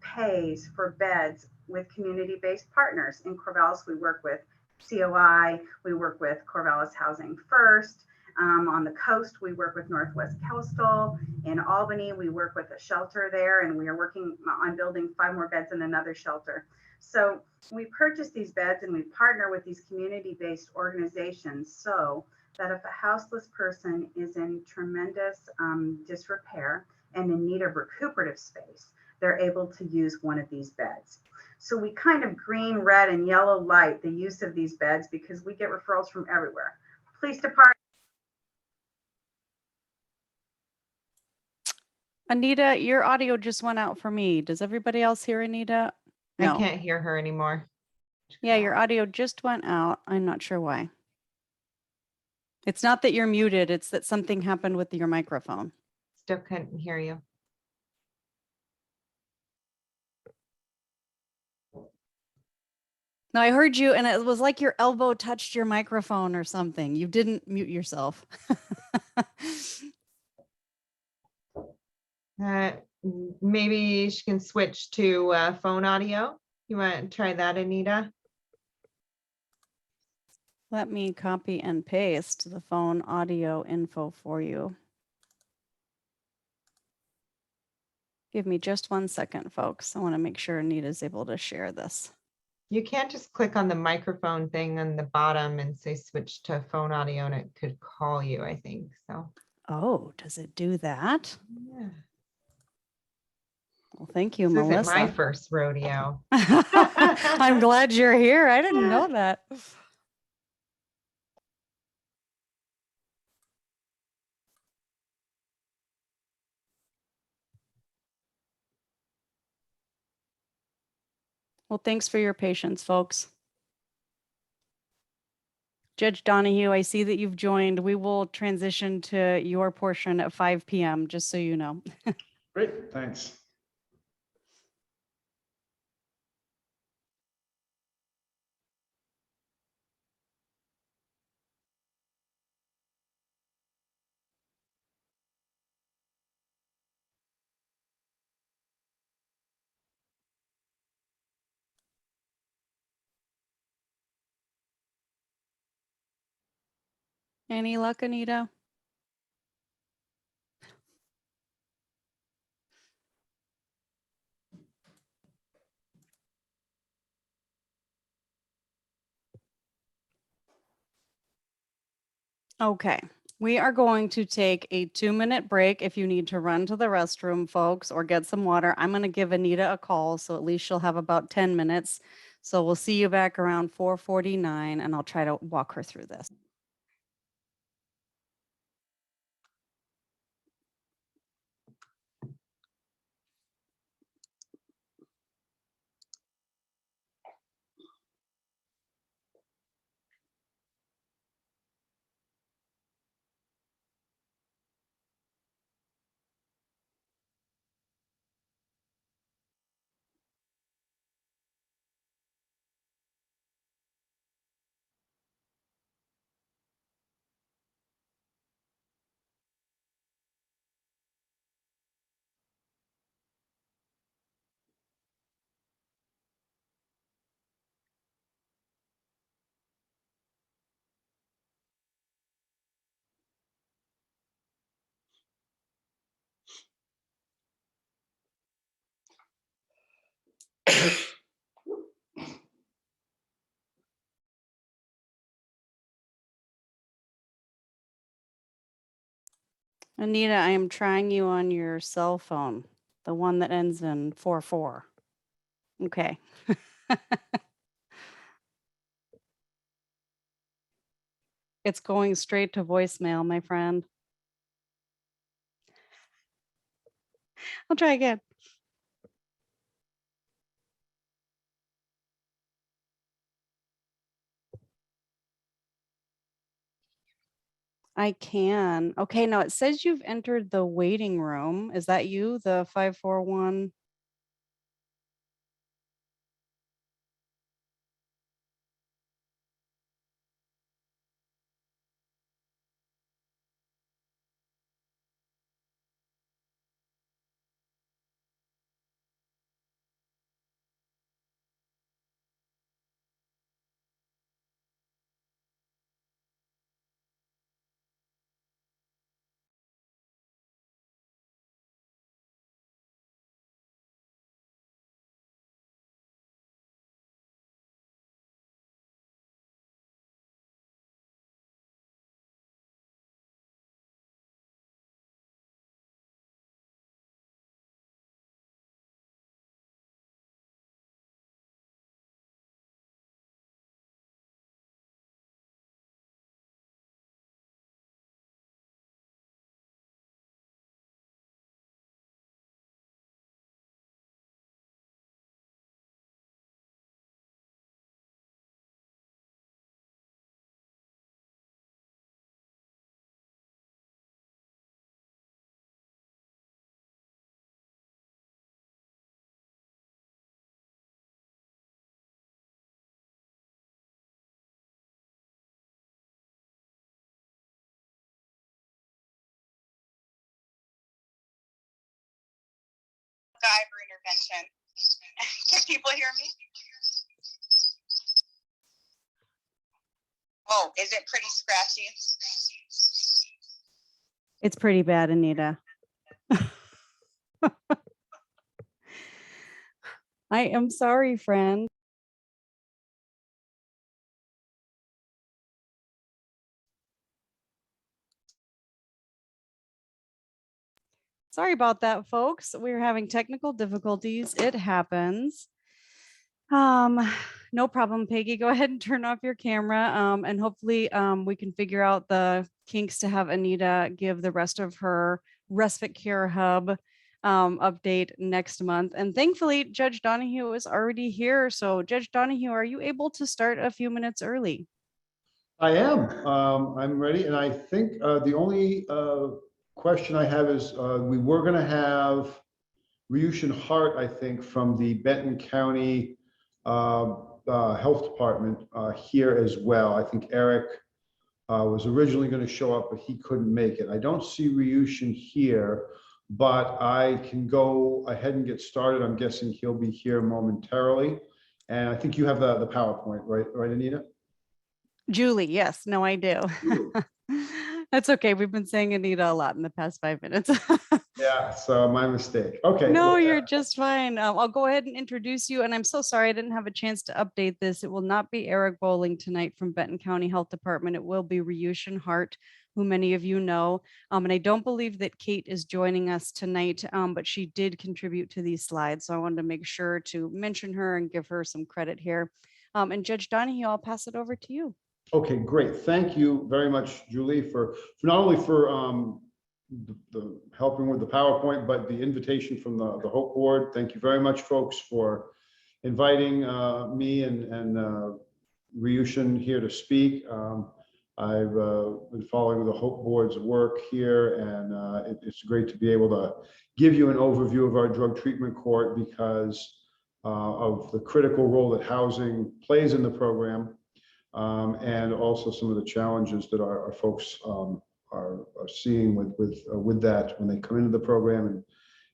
pays for beds with community-based partners. In Corvallis, we work with COI, we work with Corvallis Housing First. On the coast, we work with Northwest Coastal. In Albany, we work with a shelter there, and we are working on building 5 more beds in another shelter. So we purchase these beds and we partner with these community-based organizations so that if a houseless person is in tremendous disrepair and in need of recuperative space, they're able to use one of these beds. So we kind of green, red, and yellow light the use of these beds because we get referrals from everywhere. Police department. Anita, your audio just went out for me. Does everybody else hear Anita? I can't hear her anymore. Yeah, your audio just went out. I'm not sure why. It's not that you're muted, it's that something happened with your microphone. Still couldn't hear you. No, I heard you, and it was like your elbow touched your microphone or something. You didn't mute yourself. Maybe she can switch to phone audio. You want to try that, Anita? Let me copy and paste the phone audio info for you. Give me just 1 second, folks. I want to make sure Anita's able to share this. You can't just click on the microphone thing on the bottom and say switch to phone audio and it could call you, I think. So. Oh, does it do that? Yeah. Well, thank you, This Melissa. isn't my first rodeo. I'm glad you're here. I didn't know that. Well, thanks for your patience, folks. Judge Donahue, I see that you've joined. We will transition to your portion at 5 p.m., just so you know. Great, thanks. Any luck, Anita? Okay, we are going to take a 2-minute break. If you need to run to the restroom, folks, or get some water, I'm going to give Anita a call, so at least she'll have about 10 minutes. So we'll see you back around 4:49, and I'll try to walk her through this. Anita, I am trying you on your cell phone, the one that ends in 44. Okay. It's going straight to voicemail, my friend. I'll try again. I can. Okay, now it says you've entered the waiting room. Is that you, the 541? Diver intervention. Can people hear me? Oh, is it pretty scratchy? It's pretty bad, Anita. I am sorry, friend. Sorry about that, folks. We're having technical difficulties. It happens. No problem, Peggy. Go ahead and turn off your camera. And hopefully we can figure out the kinks to have Anita give the rest of her respite care hub update next month. And thankfully, Judge Donahue is already here. So Judge Donahue, are you able to start a few minutes early? I am. I'm ready. And I think the only question I have is we were going to have Ryushin Hart, I think, from the Benton County Health Department here as well. I think Eric was originally going to show up, but he couldn't make it. I don't see Ryushin here, but I can go ahead and get started. I'm guessing he'll be here momentarily. And I think you have the PowerPoint, right, Anita? Julie, yes, no, I do. That's okay. We've been saying Anita a lot in the past 5 minutes. Yeah, so my mistake. Okay. No, well, you're just fine. I'll go ahead and introduce you. And I'm so sorry I didn't have a chance to update this. It will not be Eric Bowling tonight from Benton County Health Department. It will be Ryushin Hart, who many of you know. And I don't believe that Kate is joining us tonight, but she did contribute to these slides. So I wanted to make sure to mention her and give her some credit here. And Judge Donahue, I'll pass it over to you. Okay, great. Thank you very much, Julie, for not only for the helping with the PowerPoint, but the invitation from the Hope Board. Thank you very much, folks, for inviting me and Ryushin here to speak. I've been following the Hope Board's work here, and it's great to be able to give you an overview of our drug treatment court because of the critical role that housing plays in the program. And also some of the challenges that our folks are seeing with that when they come into the program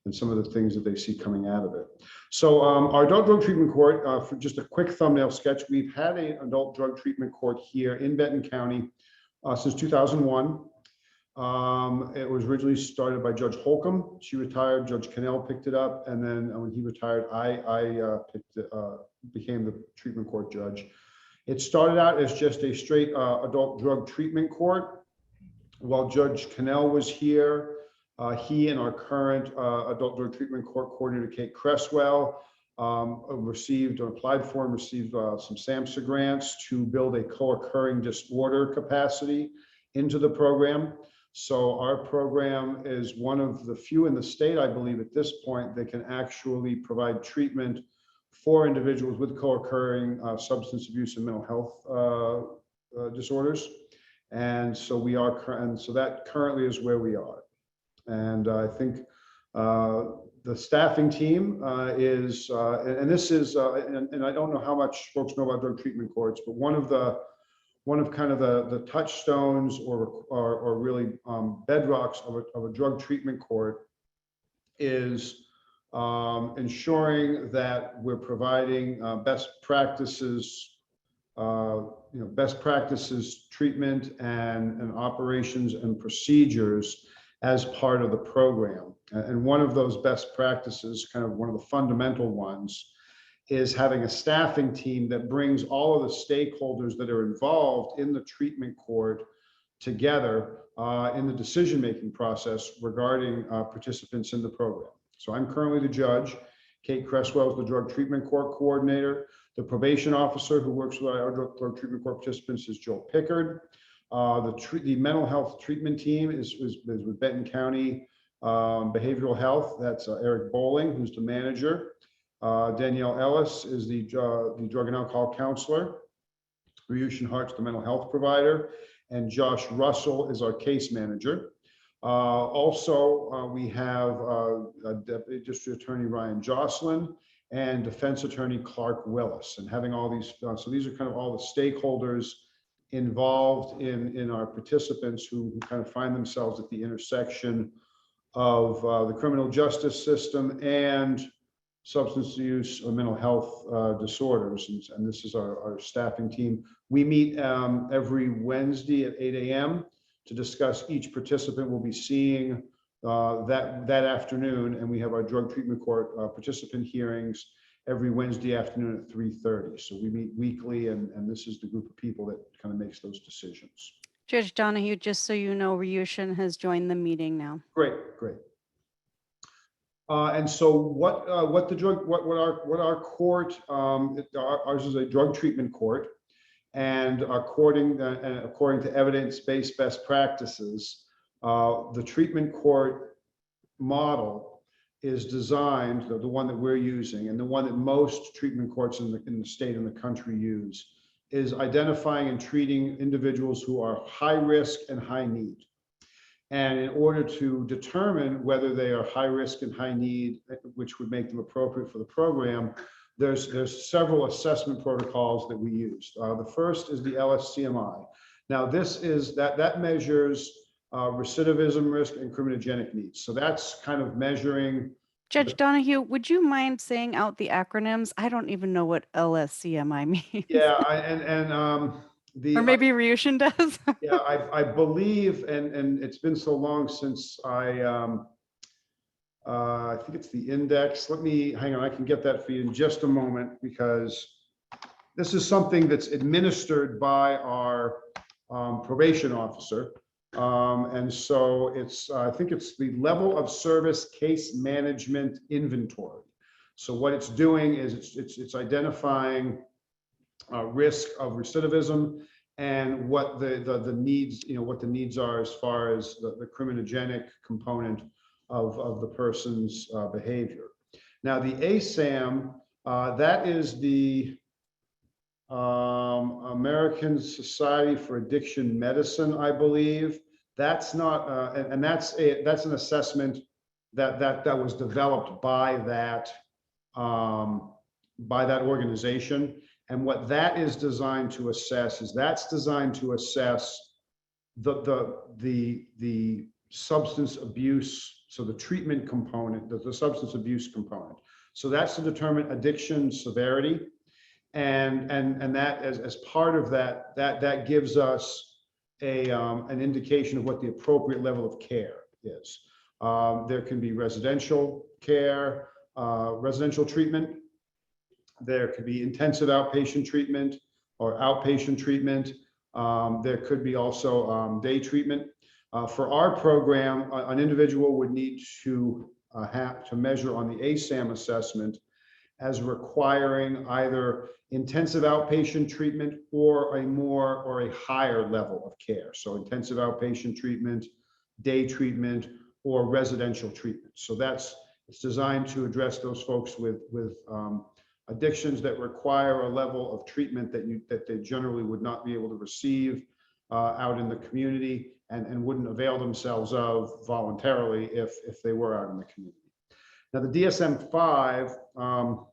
and some of the things that they see coming out of it. So our adult drug treatment court, for just a quick thumbnail sketch, we've had an adult drug treatment court here in Benton County since 2001. It was originally started by Judge Holcomb. She retired, Judge Cannell picked it up, and then when he retired, I became the treatment court judge. It started out as just a straight adult drug treatment court. While Judge Cannell was here, he and our current adult drug treatment court coordinator, Kate Cresswell, applied for and received some SAMHSA grants to build a co-occurring disorder capacity into the program. So our program is one of the few in the state, I believe, at this point that can actually provide treatment for individuals with co-occurring substance abuse and mental health disorders. And so that currently is where we are. And I think the staffing team is, and this is, and I don't know how much folks know about drug treatment courts, but one of kind of the touchstones or really bedrocks of a drug treatment court is ensuring that we're providing best practices, best practices treatment and operations and procedures as part of the program. And one of those best practices, kind of one of the fundamental ones, is having a staffing team that brings all of the stakeholders that are involved in the treatment court together in the decision-making process regarding participants in the program. So I'm currently the judge. Kate Cresswell is the drug treatment court coordinator. The probation officer who works with our drug treatment court participants is Joel Pickard. The mental health treatment team is with Benton County Behavioral Health. That's Eric Bowling, who's the manager. Danielle Ellis is the drug and alcohol counselor. Ryushin Hart's the mental health provider. And Josh Russell is our case manager. Also, we have Deputy District Attorney Ryan Jocelyn and Defense Attorney Clark Willis. And having all these, so these are kind of all the stakeholders involved in our participants who kind of find themselves at the intersection of the criminal justice system and substance use or mental health disorders. And this is our staffing team. We meet every Wednesday at 8 a.m. to discuss each participant we'll be seeing that afternoon. And we have our drug treatment court participant hearings every Wednesday afternoon at 3:30. So we meet weekly, and this is the group of people that kind of makes those decisions. Judge Donahue, just so you know, Ryushin has joined the meeting now. Great. And so what our court, ours is a drug treatment court, and according to evidence-based best practices, the treatment court model is designed, the one that we're using, and the one that most treatment courts in the state and the country use, is identifying and treating individuals who are high risk and high need. And in order to determine whether they are high risk and high need, which would make them appropriate for the program, there's several assessment protocols that we use. The first is the LSCMI. Now this is that measures recidivism risk and criminogenic needs. So that's kind of measuring. Judge Donahue, would you mind saying out the acronyms? I don't even know what LSCMI means. Yeah, and Or maybe Ryushin does. Yeah, I believe, and it's been so long since I think it's the index. Let me, hang on, I can get that for you in just a moment, because this is something that's administered by our probation officer. And so it's, I think it's the level of service case management inventory. So what it's doing is it's identifying risk of recidivism and what the needs, what the needs are as far as the criminogenic component of the person's behavior. Now, the ASAM, that is the American Society for Addiction Medicine, I believe. That's not, and that's an assessment that was developed by that organization. And what that is designed to assess is that's designed to assess the substance abuse, so the treatment component, the substance abuse component. So that's to determine addiction severity. And that as part of that gives us an indication of what the appropriate level of care is. There can be residential care, residential treatment. There could be intensive outpatient treatment or outpatient treatment. There could be also day treatment. For our program, an individual would need to have to measure on the ASAM assessment as requiring either intensive outpatient treatment or a higher level of care. So intensive outpatient treatment, day treatment, or residential treatment. So it's designed to address those folks with addictions that require a level of treatment that they generally would not be able to receive out in the community and wouldn't avail themselves of voluntarily if they were out in the community. Now, the DSM-5,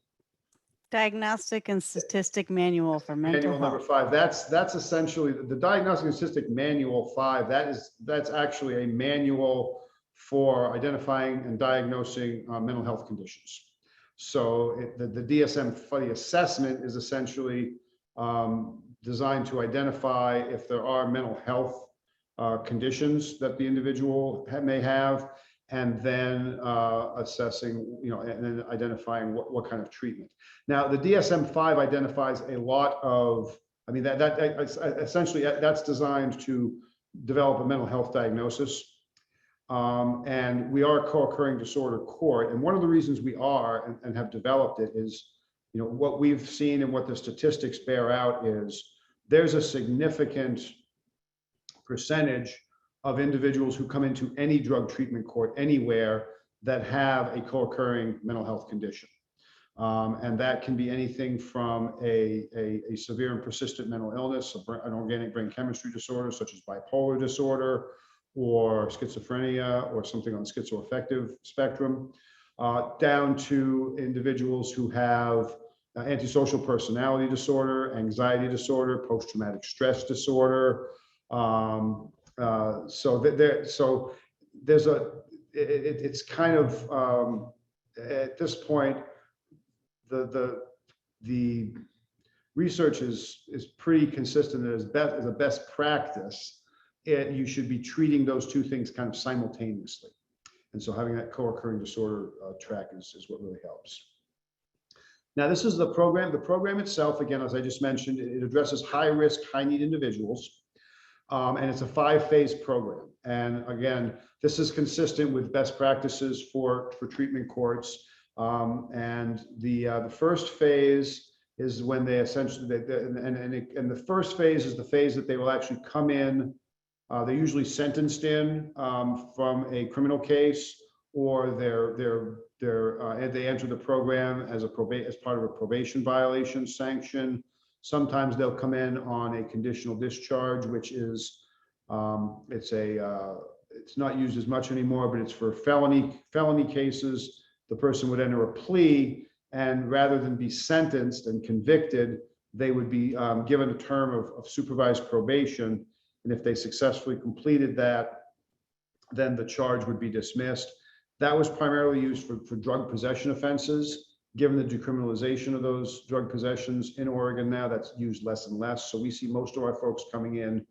Diagnostic and Statistic Manual for Mental Manual number Health. 5, that's essentially the Diagnostic and Statistic Manual 5. That's actually a manual for identifying and diagnosing mental health conditions. So the DSM for the assessment is essentially designed to identify if there are mental health conditions that the individual may have, and then assessing, and then identifying what kind of treatment. Now, the DSM-5 identifies a lot of, essentially that's designed to develop a mental health diagnosis. And we are a co-occurring disorder court. And one of the reasons we are and have developed it is, what we've seen and what the statistics bear out is there's a significant percentage of individuals who come into any drug treatment court anywhere that have a co-occurring mental health condition. And that can be anything from a severe and persistent mental illness, an organic brain chemistry disorder, such as bipolar disorder, or schizophrenia, or something on the schizoaffective spectrum, down to individuals who have antisocial personality disorder, anxiety disorder, post-traumatic stress disorder. It's kind of at this point, the research is pretty consistent as a best practice. You should be treating those two things kind of simultaneously. And so having that co-occurring disorder track is what really helps. Now, this is the program. The program itself, again, as I just mentioned, it addresses high-risk, high-need individuals. And it's a 5-phase program. And again, this is consistent with best practices for treatment courts. And the first phase is when they essentially, and the first phase is the phase that they will actually come in. They're usually sentenced in from a criminal case, or they enter the program as part of a probation violation sanction. Sometimes they'll come in on a conditional discharge, which is it's not used as much anymore, but it's for felony cases. The person would enter a plea, and rather than be sentenced and convicted, they would be given a term of supervised probation. And if they successfully completed that, then the charge would be dismissed. That was primarily used for drug possession offenses. Given the decriminalization of those drug possessions in Oregon now, that's used less and less. So we see most of our folks coming in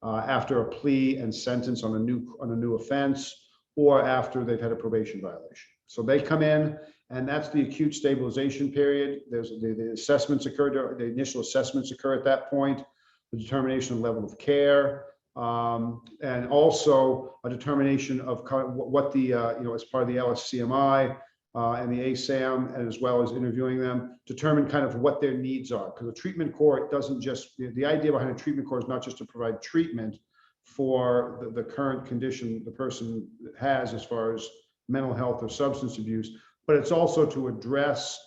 after a plea and sentence on a new offense, or after they've had a probation violation. So they come in, and that's the acute stabilization period. There's the assessments occur, the initial assessments occur at that point, the determination of level of care, and also a determination of what the as part of the LSCMI and the ASAM, and as well as interviewing them, determine kind of what their needs are. Because a treatment court doesn't just, the idea behind a treatment court is not just to provide treatment for the current condition the person has as far as mental health or substance abuse, but it's also to address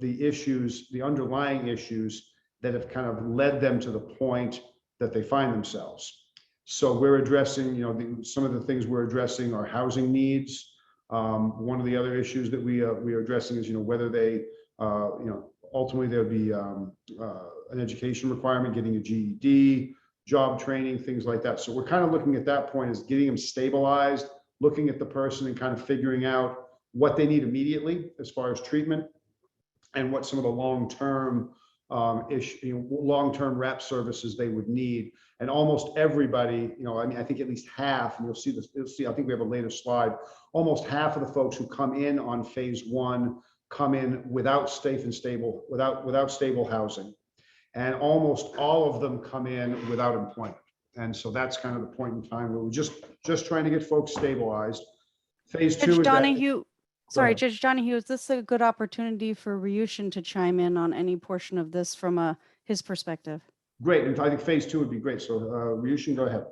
the issues, the underlying issues that have kind of led them to the point that they find themselves. So we're addressing, some of the things we're addressing are housing needs. One of the other issues that we are addressing is, whether they, ultimately there'll be an education requirement, getting a GED, job training, things like that. So we're kind of looking at that point as getting them stabilized, looking at the person and kind of figuring out what they need immediately as far as treatment, and what some of the long-term long-term rep services they would need. And almost everybody, I think at least half, and you'll see this, I think we have a later slide, almost half of the folks who come in on phase 1 come in without stable housing. And almost all of them come in without employment. And so that's kind of the point in time where we're just trying to get folks stabilized. Phase 2 Judge is Donahue, sorry, ahead. Judge Donahue, is this a good opportunity for Ryushin to chime in on any portion of this from his perspective? Great, and I think phase 2 would be great. So Ryushin, go ahead.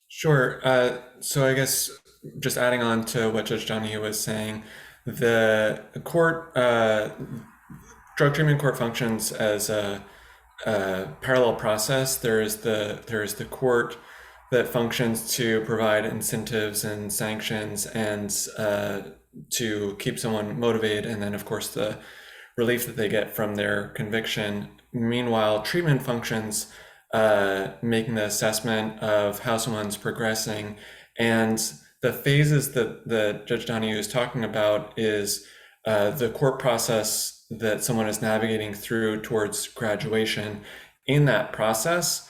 Sure. So I guess just adding on to what Judge Donahue was saying, the court, drug treatment court functions as a parallel process. There is the court that functions to provide incentives and sanctions and to keep someone motivated, and then of course the relief that they get from their conviction. Meanwhile, treatment functions making the assessment of how someone's progressing, and the phases that Judge Donahue is talking about is the court process that someone is navigating through towards graduation. In that process,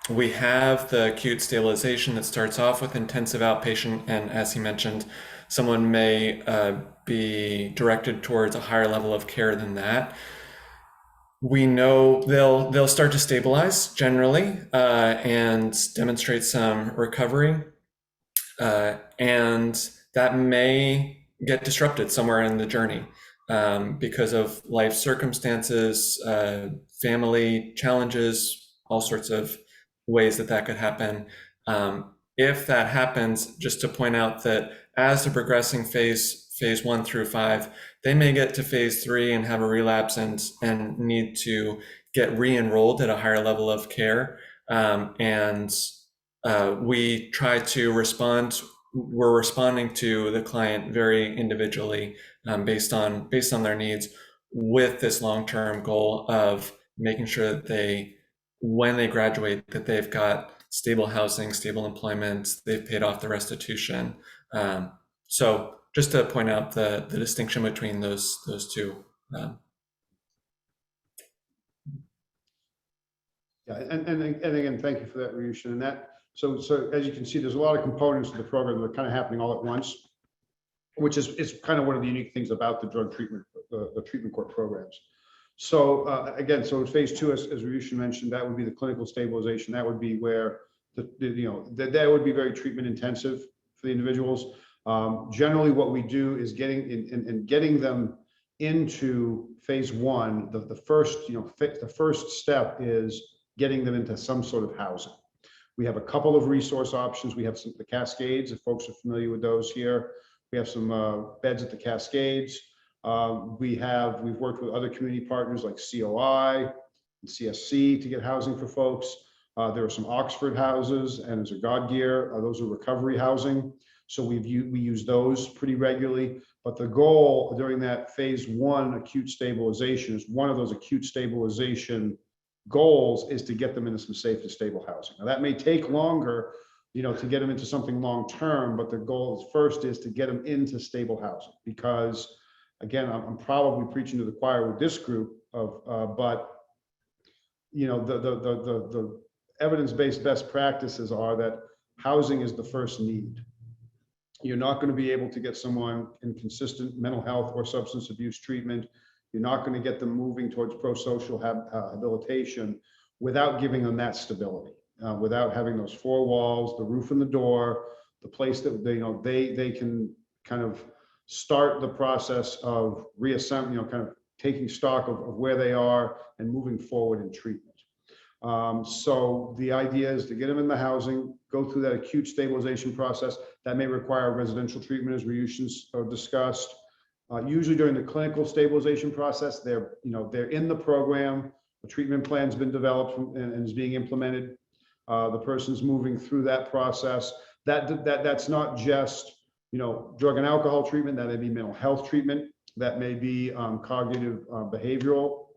we have the acute stabilization that starts off with intensive outpatient, and as he mentioned, someone may be directed towards a higher level of care than that. We know they'll start to stabilize generally and demonstrate some recovery, and that may get disrupted somewhere in the journey because of life circumstances, family challenges, all sorts of ways that could happen. If that happens, just to point out that as they're progressing phase 1 through 5, they may get to phase 3 and have a relapse and need to get re-enrolled at a higher level of care. We try to respond. We're responding to the client very individually based on their needs, with this long-term goal of making sure that when they graduate, that they've got stable housing, stable employment, they've paid off the restitution. So just to point out the distinction between those two. Yeah, and again, thank you for that, Ryushin. And that, so as you can see, there's a lot of components to the program that are kind of happening all at once, which is kind of one of the unique things about the drug treatment, the treatment court programs. So again, so phase 2, as Ryushin mentioned, that would be the clinical stabilization. That would be where that would be very treatment intensive for the individuals. Generally, what we do is getting them into phase 1. The first step is getting them into some sort of housing. We have a couple of resource options. We have the Cascades, if folks are familiar with those here. We have some beds at the Cascades. We've worked with other community partners like COI and CSC to get housing for folks. There are some Oxford houses, and there's a God Gear. Those are recovery housing. So we use those pretty regularly. But the goal during that phase 1 acute stabilization is one of those acute stabilization goals is to get them into some safe and stable housing. Now that may take longer, to get them into something long-term, but the goal first is to get them into stable housing, because again, I'm probably preaching to the choir with this group but you know, the evidence-based best practices are that housing is the first need. You're not going to be able to get someone in consistent mental health or substance abuse treatment. You're not going to get them moving towards pro-social habilitation without giving them that stability, without having those four walls, the roof and the door, the place that they can kind of start the process of reassembling, kind of taking stock of where they are and moving forward in treatment. So the idea is to get them in the housing, go through that acute stabilization process. That may require residential treatment, as Ryushin discussed. Usually during the clinical stabilization process, they're in the program. The treatment plan's been developed and is being implemented. The person's moving through that process. That's not just drug and alcohol treatment. That may be mental health treatment. That may be cognitive behavioral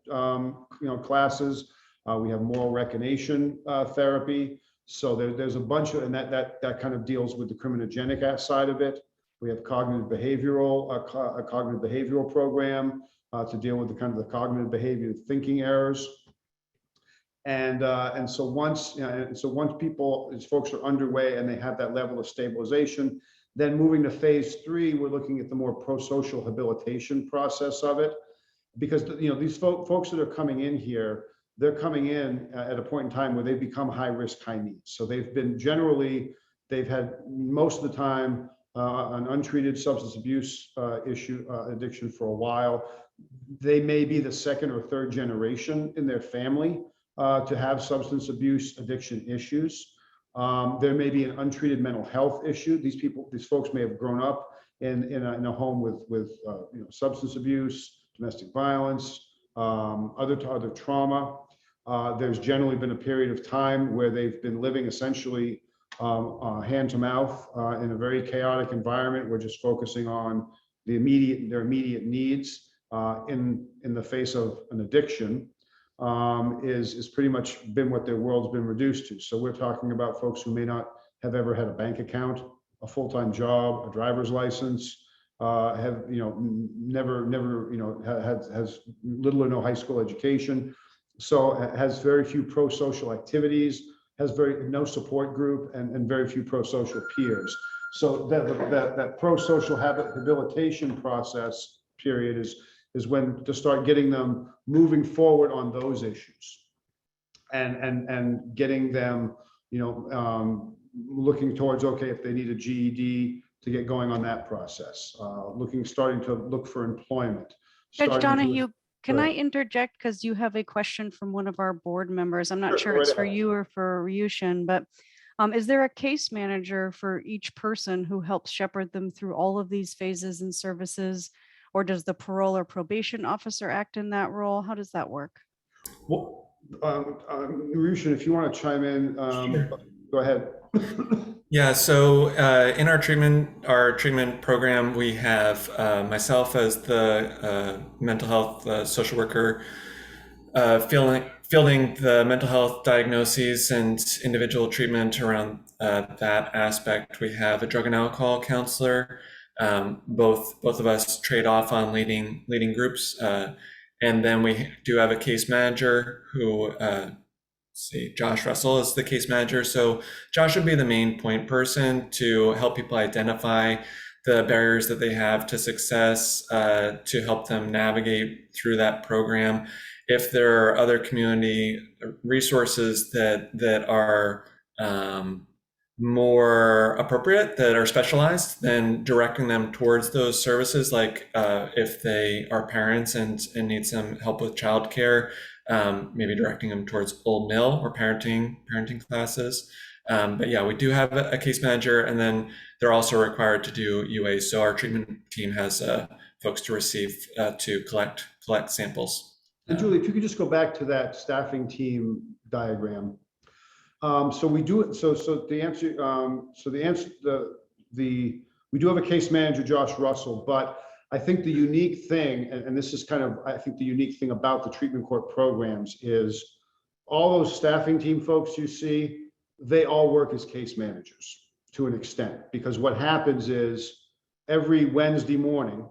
classes. We have moral recognition therapy. So there's a bunch of, and that kind of deals with the criminogenic side of it. We have cognitive behavioral, a cognitive behavioral program to deal with the kind of the cognitive behavior thinking errors. And so once people, as folks are underway and they have that level of stabilization, then moving to phase 3, we're looking at the more pro-social habilitation process of it, because these folks that are coming in here, they're coming in at a point in time where they've become high risk, high needs. So they've had most of the time an untreated substance abuse addiction for a while. They may be the second or third generation in their family to have substance abuse addiction issues. There may be an untreated mental health issue. These folks may have grown up in a home with substance abuse, domestic violence, other trauma. There's generally been a period of time where they've been living essentially hand to mouth in a very chaotic environment. We're just focusing on their immediate needs in the face of an addiction. Is pretty much been what their world's been reduced to. So we're talking about folks who may not have ever had a bank account, a full-time job, a driver's license, have never has little or no high school education, so has very few pro-social activities, has no support group, and very few pro-social peers. So that pro-social habilitation process period is when to start getting them moving forward on those issues, and getting them, looking towards, okay, if they need a GED, to get going on that process, starting to look for employment. Judge Donahue, can I interject, because you have a question from one of our board members? I'm not sure it's for you or for Ryushin, but is there a case manager for each person who helps shepherd them through all of these phases and services? Or does the parole or probation officer act in that role? How does that work? Well, Ryushin, if you want to chime in, sure. Go ahead. Yeah, so in our treatment program, we have myself as the mental health social worker, fielding the mental health diagnoses and individual treatment around that aspect. We have a drug and alcohol counselor. Both of us trade off on leading groups, and then we do have a case manager who, Josh Russell is the case manager. So Josh would be the main point person to help people identify the barriers that they have to success, to help them navigate through that program. If there are other community resources that are more appropriate, that are specialized, then directing them towards those services, like if they are parents and need some help with childcare, maybe directing them towards Old Mill or parenting classes. But yeah, we do have a case manager, and then they're also required to do UA. So our treatment team has folks to receive to collect samples. And Julie, if you could just go back to that staffing team diagram. So we do. So the answer. We do have a case manager, Josh Russell, but I think the unique thing, and this is kind of, I think the unique thing about the treatment court programs is all those staffing team folks you see, they all work as case managers to an extent, because what happens is every Wednesday morning,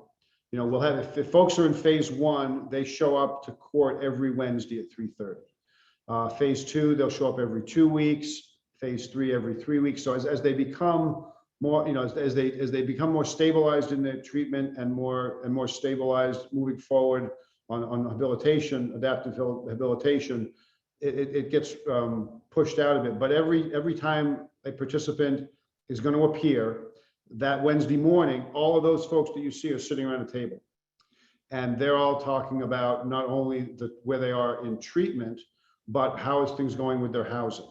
You know, we'll have, if folks are in phase 1, they show up to court every Wednesday at 3:30. Phase 2, they'll show up every 2 weeks. Phase 3 every 3 weeks. So as they become more, you know, as they become more stabilized in their treatment and more stabilized moving forward on habilitation, adaptive habilitation, it gets pushed out a bit. But every time a participant is going to appear that Wednesday morning, all of those folks that you see are sitting around a table, and they're all talking about not only where they are in treatment, but how is things going with their housing.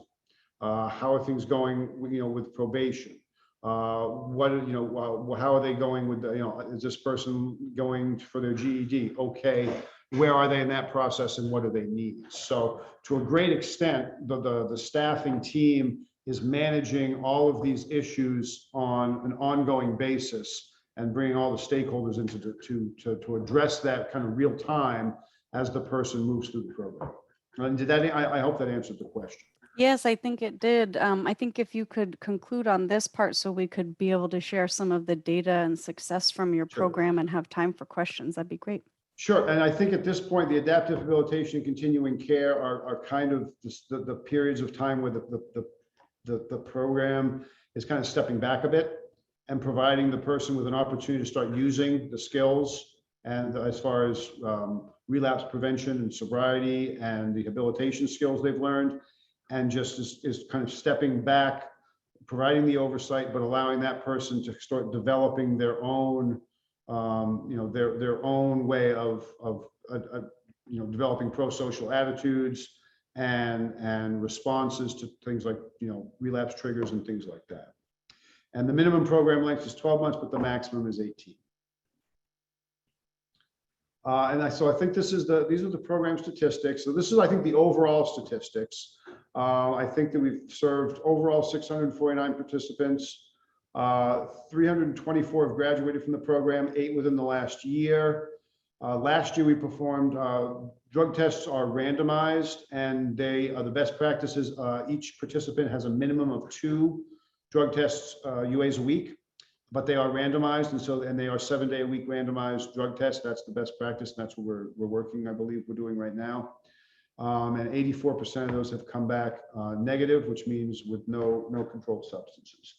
How are things going, you know, with probation? What, you know, how are they going with, you know, is this person going for their GED? Okay, where are they in that process and what do they need? So to a great extent, the staffing team is managing all of these issues on an ongoing basis and bringing all the stakeholders into to address that kind of real time as the person moves through the program. And did that, I hope that answered the question. Yes, I think it did. I think if you could conclude on this part so we could be able to share some of the data and success from your Sure. program and have time for questions, that'd be great. Sure, and I think at this point, the adaptive rehabilitation and continuing care are kind of the periods of time where the program is kind of stepping back a bit and providing the person with an opportunity to start using the skills, and as far as relapse prevention and sobriety and the habilitation skills they've learned, and just is kind of stepping back, providing the oversight, but allowing that person to start developing their own, you know, their own way of you know, developing pro-social attitudes and responses to things like, you know, relapse triggers and things like that. And the minimum program length is 12 months, but the maximum is 18. So I think these are the program statistics. So this is, I think, the overall statistics. I think that we've served overall 649 participants. 324 have graduated from the program, 8 within the last year. Last year we performed, drug tests are randomized, and they are the best practices. Each participant has a minimum of 2 drug tests, UAs a week, but they are randomized, and they are 7-day-a-week randomized drug tests. That's the best practice, and that's what we're working, I believe we're doing right now. And 84% of those have come back negative, which means with no controlled substances.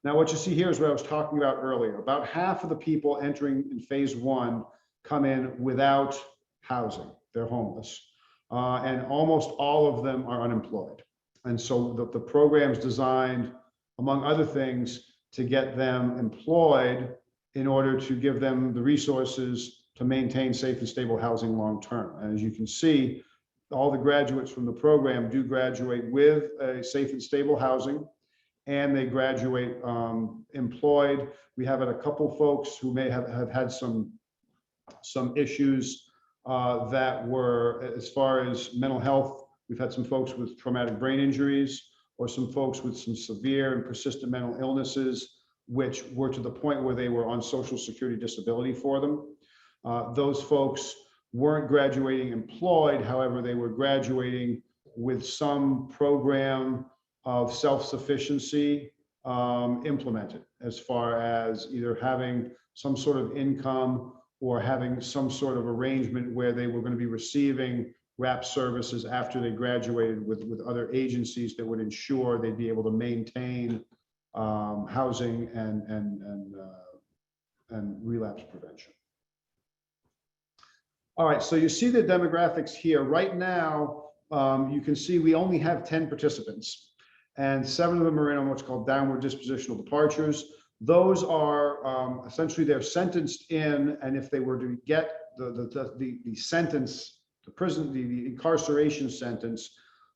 Now, what you see here is what I was talking about earlier. About half of the people entering in phase 1 come in without housing. They're homeless. And almost all of them are unemployed. And so the program's designed, among other things, to get them employed in order to give them the resources to maintain safe and stable housing long term. And as you can see, all the graduates from the program do graduate with a safe and stable housing, and they graduate employed. We have had a couple folks who may have had some issues that were, as far as mental health, we've had some folks with traumatic brain injuries, or some folks with some severe and persistent mental illnesses, which were to the point where they were on Social Security disability for them. Those folks weren't graduating employed, however, they were graduating with some program of self-sufficiency implemented, as far as either having some sort of income or having some sort of arrangement where they were going to be receiving WRAP services after they graduated with other agencies that would ensure they'd be able to maintain housing and relapse prevention. All right, so you see the demographics here. Right now, you can see we only have 10 participants, and 7 of them are in on what's called downward dispositional departures. Those are essentially, they're sentenced in, and if they were to get the sentence, the incarceration sentence,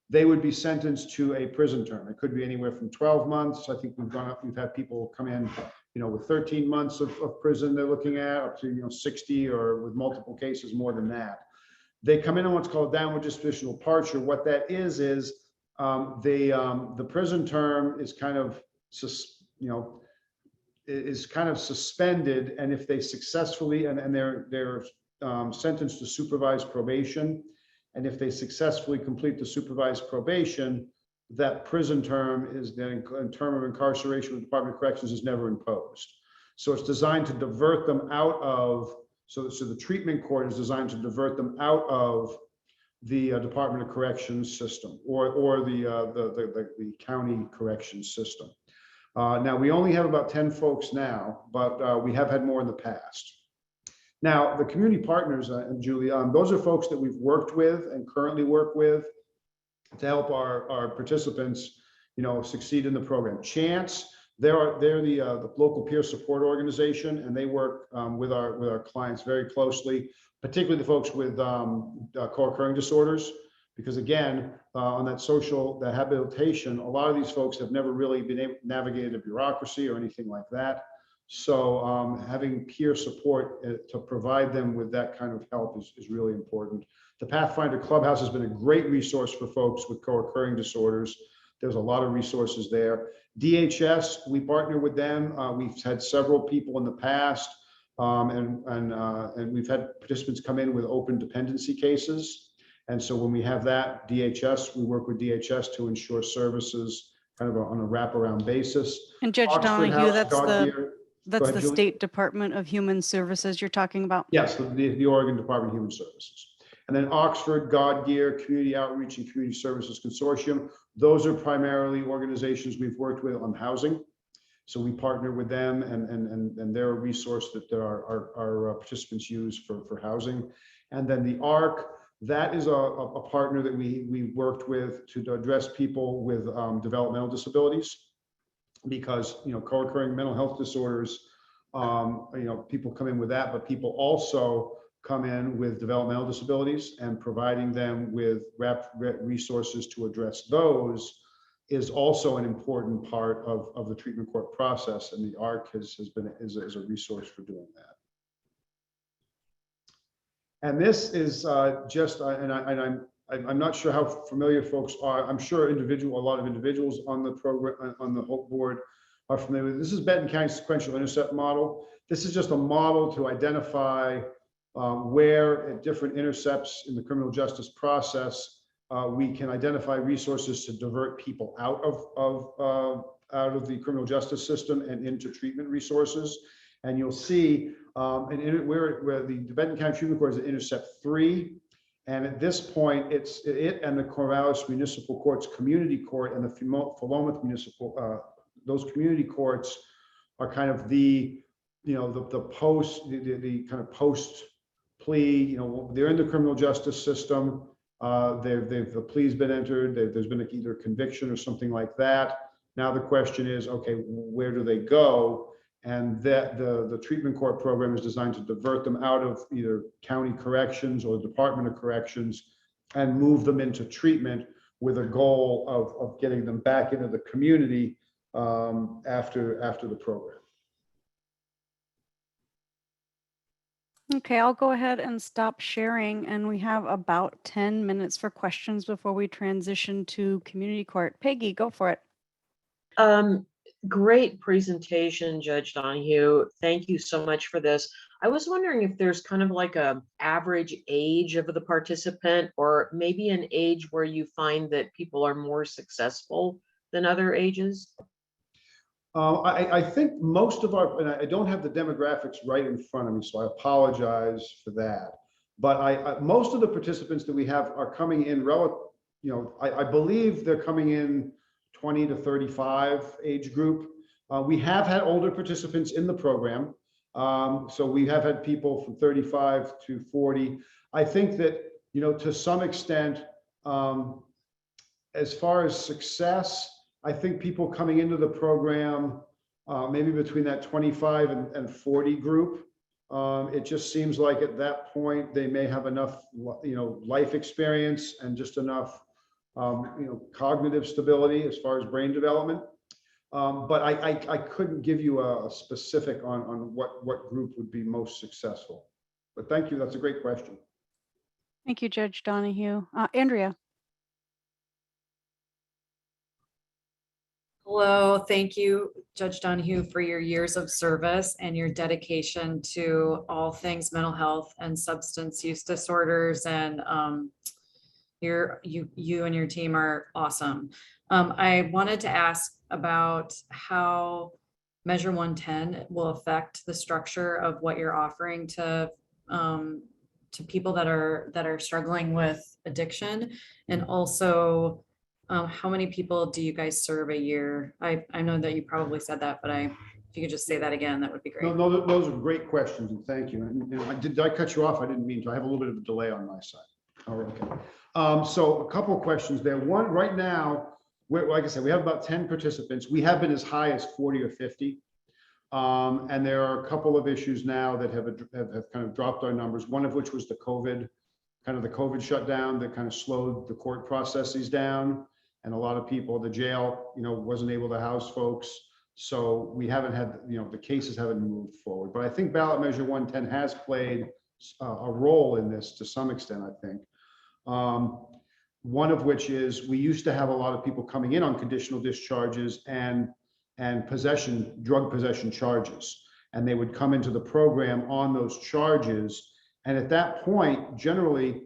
they would be sentenced to a prison term. It could be anywhere from 12 months. I think we've had people come in, you know, with 13 months of prison they're looking at, up to, you know, 60, or with multiple cases more than that. They come in on what's called downward dispositional departure. What that is the prison term is kind of, you know, is kind of suspended, and if they successfully, and they're sentenced to supervised probation, and if they successfully complete the supervised probation, that prison term is then, in term of incarceration with the Department of Corrections, is never imposed. So it's designed to divert them out of So the treatment court is designed to divert them out of the Department of Corrections system or the county corrections system. Now, we only have about 10 folks now, but we have had more in the past. Now, the community partners, Julie, those are folks that we've worked with and currently work with to help our participants, succeed in the program. Chance, they're the local peer support organization, and they work with our clients very closely, particularly the folks with co-occurring disorders, because again, on that habilitation, a lot of these folks have never really been able to navigate a bureaucracy or anything like that. So having peer support to provide them with that kind of help is really important. The Pathfinder Clubhouse has been a great resource for folks with co-occurring disorders. There's a lot of resources there. DHS, we partner with them. We've had several people in the past, and we've had participants come in with open dependency cases. And so when we have that, DHS, we work with DHS to ensure services kind of on a wraparound basis. And Judge Oxford Donahue, House, that's the Julie. State Department of Human Services you're talking about? Yes, the Oregon Department of Human Services. And then Oxford, Godgear, Community Outreach and Community Services Consortium. Those are primarily organizations we've worked with on housing. So we partner with them, and they're a resource that our participants use for housing. And then the ARC, that is a partner that we worked with to address people with developmental disabilities, because co-occurring mental health disorders, people come in with that, but people also come in with developmental disabilities, and providing them with resources to address those is also an important part of the treatment court process, and the ARC is a resource for doing that. And this is just, I'm not sure how familiar folks are. I'm sure a lot of individuals on the program, on the HOPE board, are familiar with. This is Benton County Sequential Intercept Model. This is just a model to identify where at different intercepts in the criminal justice process we can identify resources to divert people out of the criminal justice system and into treatment resources. And you'll see where the Benton County Treatment Court is at intercept 3. And at this point, it and the Corvallis Municipal Court's Community Court and the Philomath Municipal, those community courts are kind of the kind of post plea, they're in the criminal justice system. The plea's been entered. There's been either a conviction or something like that. Now the question is, okay, where do they go? And that the treatment court program is designed to divert them out of either county corrections or the Department of Corrections and move them into treatment with a goal of getting them back into the community after the program. Okay, I'll go ahead and stop sharing, and we have about 10 minutes for questions before we transition to community court. Peggy, go for it. Great presentation, Judge Donahue. Thank you so much for this. I was wondering if there's kind of like a average age of the participant, or maybe an age where you find that people are more successful than other ages. I think most of and I don't have the demographics right in front of me, so I apologize for that. But most of the participants that we have are coming in I believe they're coming in 20 to 35 age group. We have had older participants in the program. So we have had people from 35 to 40. I think that, to some extent, as far as success, I think people coming into the program, maybe between that 25 and 40 group, it just seems like at that point, they may have enough, life experience and just enough, cognitive stability as far as brain development. But I couldn't give you a specific on what group would be most successful. But thank you. That's a great question. Thank you, Judge Donahue. Andrea. Hello, thank you, Judge Donahue, for your years of service and your dedication to all things mental health and substance use disorders. And you and your team are awesome. I wanted to ask about how Measure 110 will affect the structure of what you're offering to to people that are struggling with addiction? And also, how many people do you guys serve a year? I know that you probably said that, but if you could just say that again, that would be great. No, those are great questions, and thank you. And did I cut you off? I didn't mean to. I have a little bit of a delay on my side. Oh, okay. So a couple of questions there. One, right now, like I said, we have about 10 participants. We have been as high as 40 or 50. And there are a couple of issues now that have kind of dropped our numbers, one of which was the COVID shutdown that kind of slowed the court processes down. And a lot of people, the jail, wasn't able to house folks. So we haven't had, the cases haven't moved forward. But I think ballot measure 110 has played a role in this to some extent, I think. One of which is we used to have a lot of people coming in on conditional discharges and drug possession charges. And they would come into the program on those charges. And at that point, generally,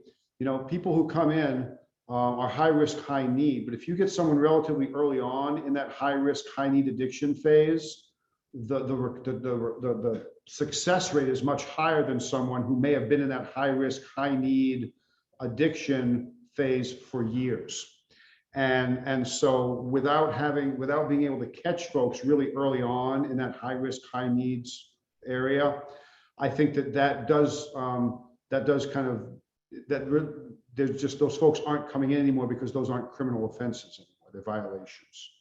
people who come in are high risk, high need. But if you get someone relatively early on in that high risk, high need addiction phase, the success rate is much higher than someone who may have been in that high risk, high need addiction phase for years. And so without being able to catch folks really early on in that high risk, high needs area, I think that does there's just those folks aren't coming in anymore because those aren't criminal offenses anymore, they're violations.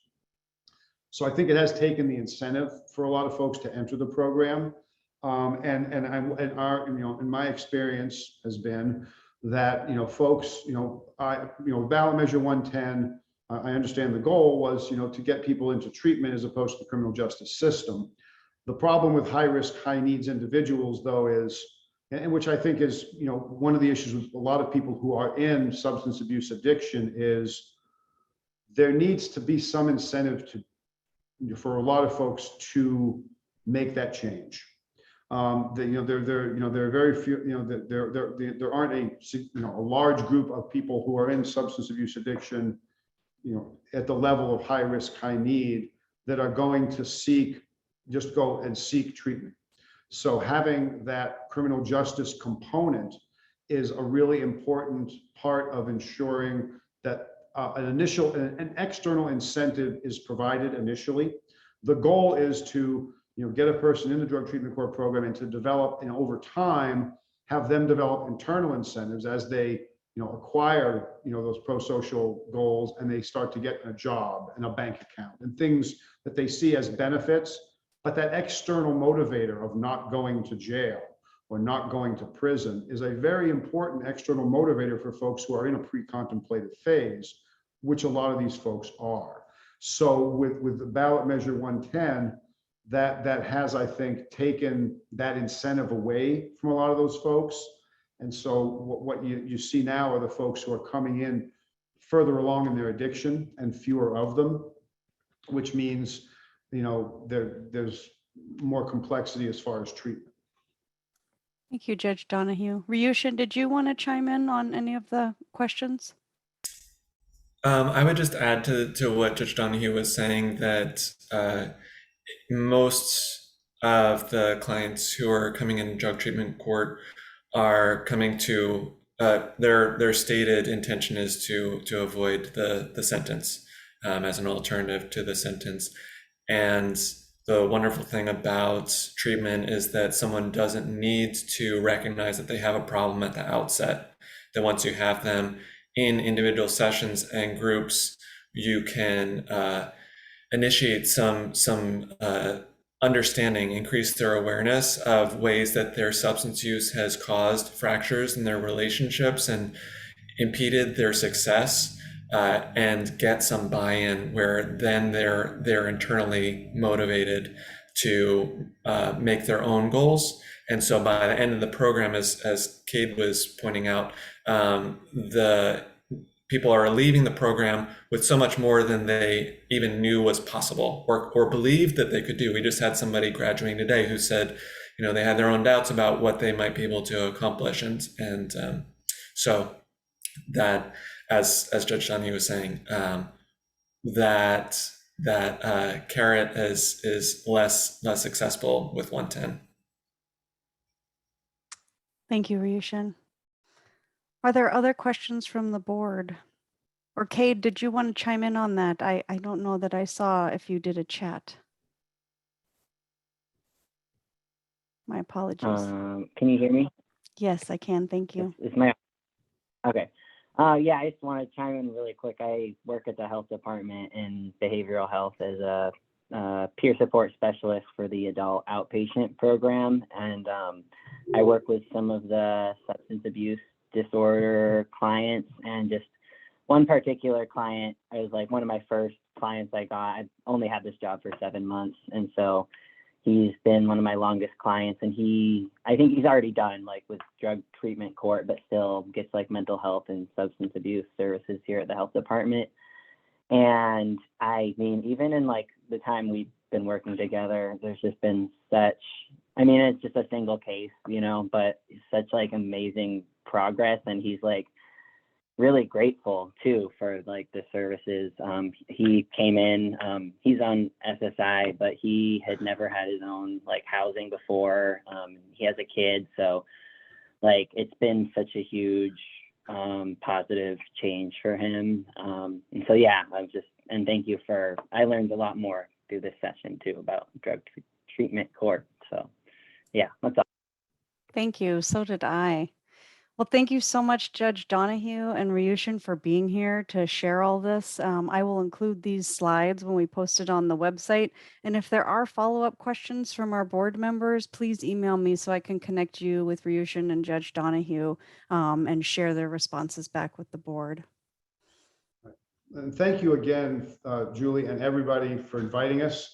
So I think it has taken the incentive for a lot of folks to enter the program. In my experience has been that, folks, ballot measure 110, I understand the goal was, to get people into treatment as opposed to the criminal justice system. The problem with high risk, high needs individuals, though, is, and which I think is, one of the issues with a lot of people who are in substance abuse addiction, is there needs to be some incentive for a lot of folks to make that change. There are very few, there aren't a large group of people who are in substance abuse addiction, at the level of high risk, high need, that are going to just go and seek treatment. So having that criminal justice component is a really important part of ensuring that an external incentive is provided initially. The goal is to get a person in the drug treatment court program and to develop, and over time, have them develop internal incentives as they acquire those pro-social goals, and they start to get a job and a bank account and things that they see as benefits. But that external motivator of not going to jail or not going to prison is a very important external motivator for folks who are in a pre-contemplated phase, which a lot of these folks are. So with the ballot measure 110, that has, I think, taken that incentive away from a lot of those folks. And so what you see now are the folks who are coming in further along in their addiction and fewer of them, which means there's more complexity as far as treatment. Thank you, Judge Donahue. Ryushin, did you want to chime in on any of the questions? I would just add to what Judge Donahue was saying that most of the clients who are coming in drug treatment court are coming to their stated intention is to avoid the sentence as an alternative to the sentence. And the wonderful thing about treatment is that someone doesn't need to recognize that they have a problem at the outset. That once you have them in individual sessions and groups, you can initiate some understanding, increase their awareness of ways that their substance use has caused fractures in their relationships and impeded their success. And get some buy-in where then they're internally motivated to make their own goals. And so by the end of the program, as Cade was pointing out, the people are leaving the program with so much more than they even knew was possible or believed that they could do. We just had somebody graduating today who said, they had their own doubts about what they might be able to accomplish. And so that, as Judge Donahue was saying, that carrot is less successful with 110. Thank you, Ryushin. Are there other questions from the board? Or Cade, did you want to chime in on that? I don't know that I saw if you did a chat. My apologies. Can you hear me? Yes, I can. Thank you. Is my okay? Yeah, I just want to chime in really quick. I work at the health department in behavioral health as a peer support specialist for the adult outpatient program, and I work with some of the substance abuse disorder clients, and just one particular client, I was like one of my first clients I got. I only had this job for 7 months, and so he's been one of my longest clients, and I think he's already done like with drug treatment court, but still gets like mental health and substance abuse services here at the health department. And I mean, even in like the time we've been working together, there's just been such, I mean, it's just a single case, you know, but such like amazing progress. And he's like really grateful too for like the services. He came in, he's on SSI, but he had never had his own like housing before. He has a kid, so like it's been such a huge positive change for him. And so yeah, and thank you I learned a lot more through this session too about drug treatment court. So yeah, that's all. Thank you. So did I. Well, thank you so much, Judge Donahue and Ryushin, for being here to share all this. I will include these slides when we post it on the website. And if there are follow-up questions from our board members, please email me so I can connect you with Ryushin and Judge Donahue and share their responses back with the board. And thank you again, Julie, and everybody for inviting us.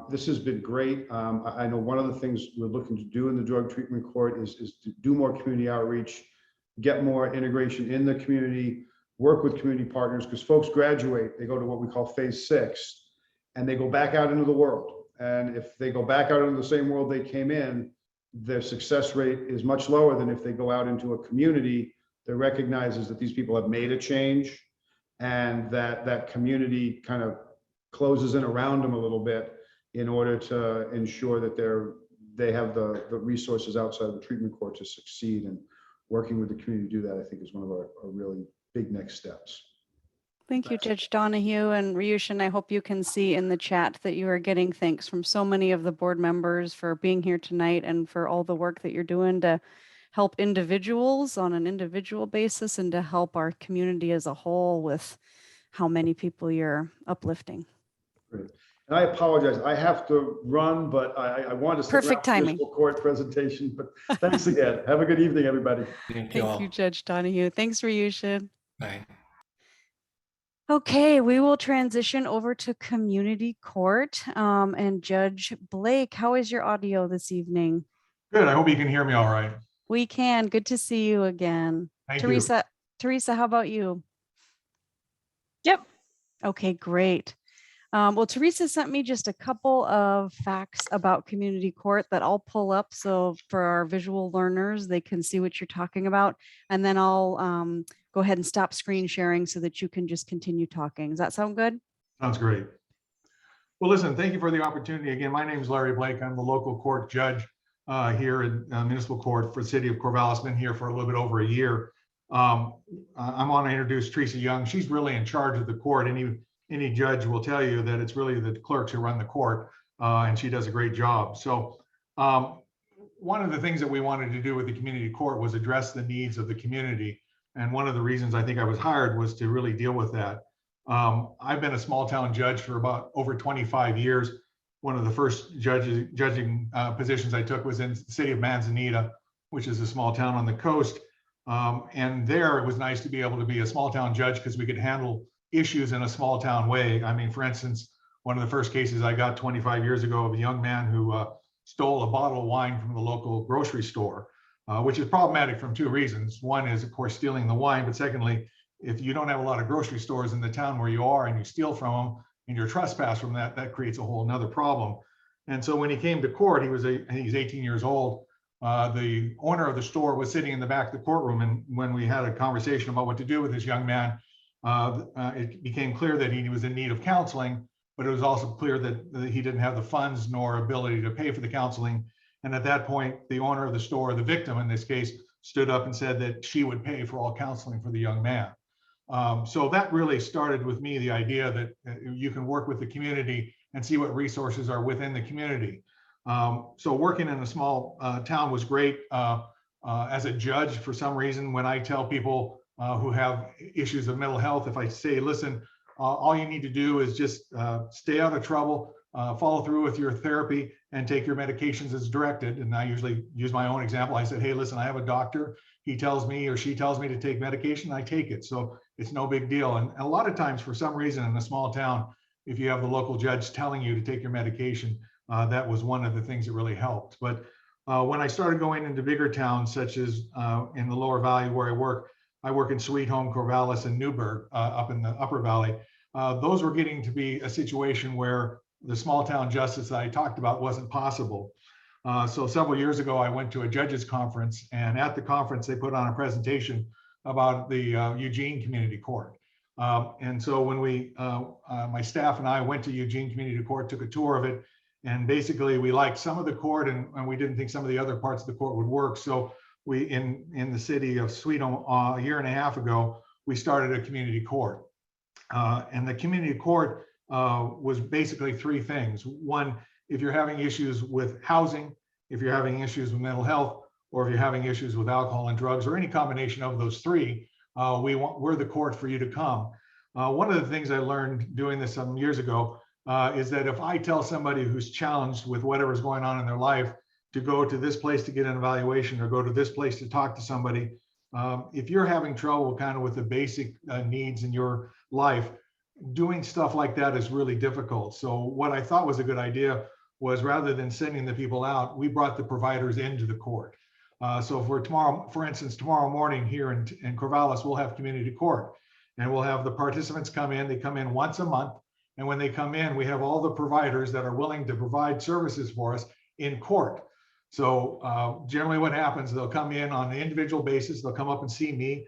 This has been great. I know one of the things we're looking to do in the drug treatment court is to do more community outreach, get more integration in the community, work with community partners, because folks graduate, they go to what we call phase 6, and they go back out into the world. And if they go back out into the same world they came in, their success rate is much lower than if they go out into a community that recognizes that these people have made a change, and that community kind of closes in around them a little bit in order to ensure that they have the resources outside of the treatment court to succeed. And working with the community to do that, I think, is one of our really big next steps. Thank you, Judge Donahue and Ryushin. I hope you can see in the chat that you are getting thanks from so many of the board members for being here tonight and for all the work that you're doing to help individuals on an individual basis and to help our community as a whole with how many people you're uplifting. Great. And I apologize, I have to run, but I want to sit Perfect timing. Municipal court presentation, but thanks again. Have a good evening, everybody. Thank Thank you, Judge Donahue. Thanks, Ryushin. Bye. Okay, we will transition over to community court. And Judge Blake, how is your audio this evening? Good. I hope you can hear me all right. We can. Good to see you again. Thank Teresa, you. Teresa, how about you? Yep. Okay, great. Well, Teresa sent me just a couple of facts about community court that I'll pull up. So for our visual learners, they can see what you're talking about. And then I'll go ahead and stop screen sharing so that you can just continue talking. Does that sound good? Sounds great. Well, listen, thank you for the opportunity. Again, my name is Larry Blake. I'm the local court judge here in municipal court for the city of Corvallis. Been here for a little bit over a year. I'm on to introduce Teresa Young. She's really in charge of the court. Any judge will tell you that it's really the clerks who run the court, and she does a great job. So one of the things that we wanted to do with the community court was address the needs of the community. And one of the reasons I think I was hired was to really deal with that. I've been a small town judge for about over 25 years. One of the first judging positions I took was in the city of Manzanita, which is a small town on the coast. And there it was nice to be able to be a small town judge because we could handle issues in a small town way. I mean, for instance, one of the first cases I got 25 years ago of a young man who stole a bottle of wine from the local grocery store, which is problematic from 2 reasons. One is, of course, stealing the wine, but secondly, if you don't have a lot of grocery stores in the town where you are and you steal from them and you're trespassed from that creates a whole nother problem. And so when he came to court, I think he's 18 years old. The owner of the store was sitting in the back of the courtroom, and when we had a conversation about what to do with this young man, it became clear that he was in need of counseling, but it was also clear that he didn't have the funds nor ability to pay for the counseling. And at that point, the owner of the store, the victim in this case, stood up and said that she would pay for all counseling for the young man. So that really started with me, the idea that you can work with the community and see what resources are within the community. So working in a small town was great. As a judge, for some reason, when I tell people who have issues of mental health, if I say, listen, all you need to do is just stay out of trouble, follow through with your therapy, and take your medications as directed. And I usually use my own example. I said, hey, listen, I have a doctor. He tells me or she tells me to take medication, I take it. So it's no big deal. And a lot of times, for some reason, in a small town, if you have the local judge telling you to take your medication, that was one of the things that really helped. But when I started going into bigger towns, such as in the Lower Valley where I work in Sweet Home, Corvallis, and Newburgh up in the Upper Valley. Those were getting to be a situation where the small town justice that I talked about wasn't possible. So several years ago, I went to a judges conference, and at the conference, they put on a presentation about the Eugene Community Court. And so when my staff and I went to Eugene Community Court, took a tour of it, and basically we liked some of the court and we didn't think some of the other parts of the court would work. So we, in the city of Sweet Home, a year and a half ago, we started a community court. And the community court was basically three things. One, if you're having issues with housing, if you're having issues with mental health, or if you're having issues with alcohol and drugs, or any combination of those three, we're the court for you to come. One of the things I learned doing this some years ago is that if I tell somebody who's challenged with whatever's going on in their life to go to this place to get an evaluation or go to this place to talk to somebody, if you're having trouble kind of with the basic needs in your life, doing stuff like that is really difficult. So what I thought was a good idea was, rather than sending the people out, we brought the providers into the court. So for tomorrow, for instance, tomorrow morning here in Corvallis, we'll have community court, and we'll have the participants come in. They come in once a month. And when they come in, we have all the providers that are willing to provide services for us in court. So generally what happens, they'll come in on an individual basis. They'll come up and see me.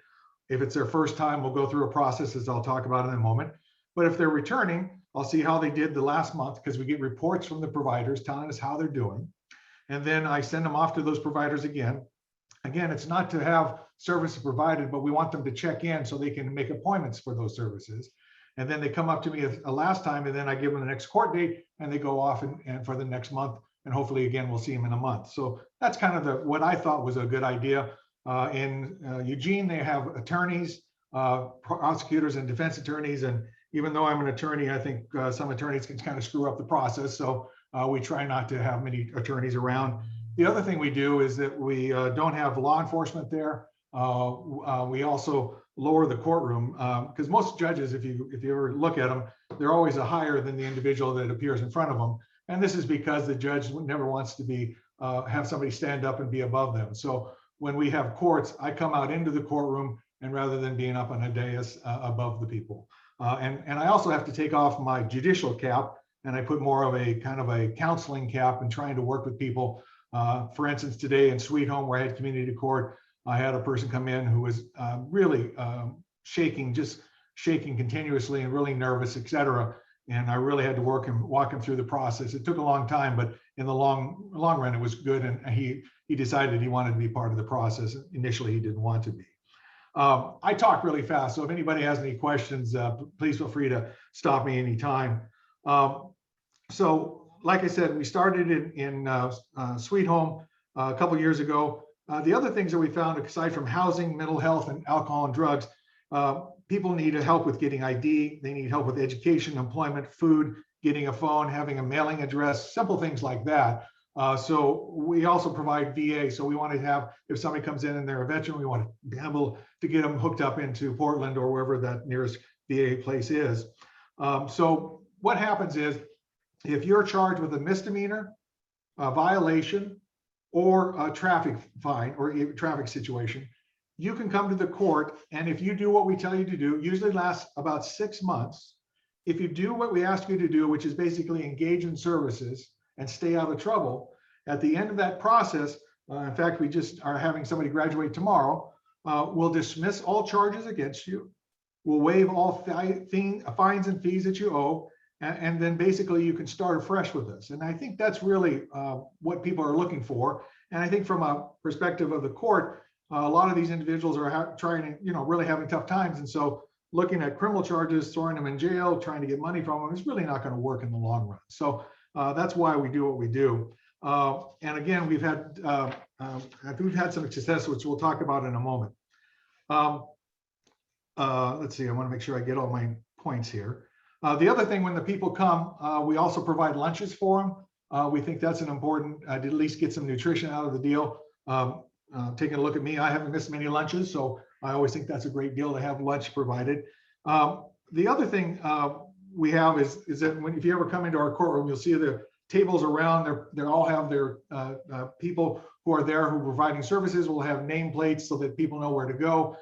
If it's their first time, we'll go through a process, as I'll talk about in a moment. But if they're returning, I'll see how they did the last month, because we get reports from the providers telling us how they're doing. And then I send them off to those providers again. Again, it's not to have services provided, but we want them to check in so they can make appointments for those services. And then they come up to me a last time, and then I give them the next court date, and they go off and for the next month. And hopefully, again, we'll see them in a month. So that's kind of what I thought was a good idea. In Eugene, they have attorneys, prosecutors, and defense attorneys. And even though I'm an attorney, I think some attorneys can kind of screw up the process. So we try not to have many attorneys around. The other thing we do is that we don't have law enforcement there. We also lower the courtroom, because most judges, if you ever look at them, they're always higher than the individual that appears in front of them. And this is because the judge never wants to have somebody stand up and be above them. So when we have courts, I come out into the courtroom, and rather than being up on a dais above the people. And I also have to take off my judicial cap, and I put more of a kind of a counseling cap and trying to work with people. For instance, today in Sweet Home, where I had community court, I had a person come in who was really shaking continuously and really nervous, et cetera. And I really had to walk him through the process. It took a long time, but in the long run, it was good. And he decided he wanted to be part of the process. Initially, he didn't want to be. I talk really fast, so if anybody has any questions, please feel free to stop me anytime. So like I said, we started in Sweet Home a couple years ago. The other things that we found, aside from housing, mental health, and alcohol and drugs, people need help with getting ID. They need help with education, employment, food, getting a phone, having a mailing address, simple things like that. So we also provide VA. So we want to have, if somebody comes in and they're a veteran, we want to be able to get them hooked up into Portland or wherever that nearest VA place is. So what happens is, if you're charged with a misdemeanor, a violation, or a traffic fine or a traffic situation, you can come to the court, and if you do what we tell you to do, usually lasts about 6 months. If you do what we ask you to do, which is basically engage in services and stay out of trouble, at the end of that process, in fact, we just are having somebody graduate tomorrow, we'll dismiss all charges against you. We'll waive all fines and fees that you owe, and then basically you can start afresh with this. And I think that's really what people are looking for. And I think from a perspective of the court, a lot of these individuals are trying to, really having tough times. And so looking at criminal charges, throwing them in jail, trying to get money from them is really not going to work in the long run. So that's why we do what we do. And again, we've had some success, which we'll talk about in a moment. Let's see, I want to make sure I get all my points here. The other thing, when the people come, we also provide lunches for them. We think that's an important, to at least get some nutrition out of the deal. Taking a look at me, I haven't missed many lunches, so I always think that's a great deal to have lunch provided. The other thing we have is that if you ever come into our courtroom, you'll see the tables around. They all have their people who are there who are providing services. We'll have nameplates so that people know where to go.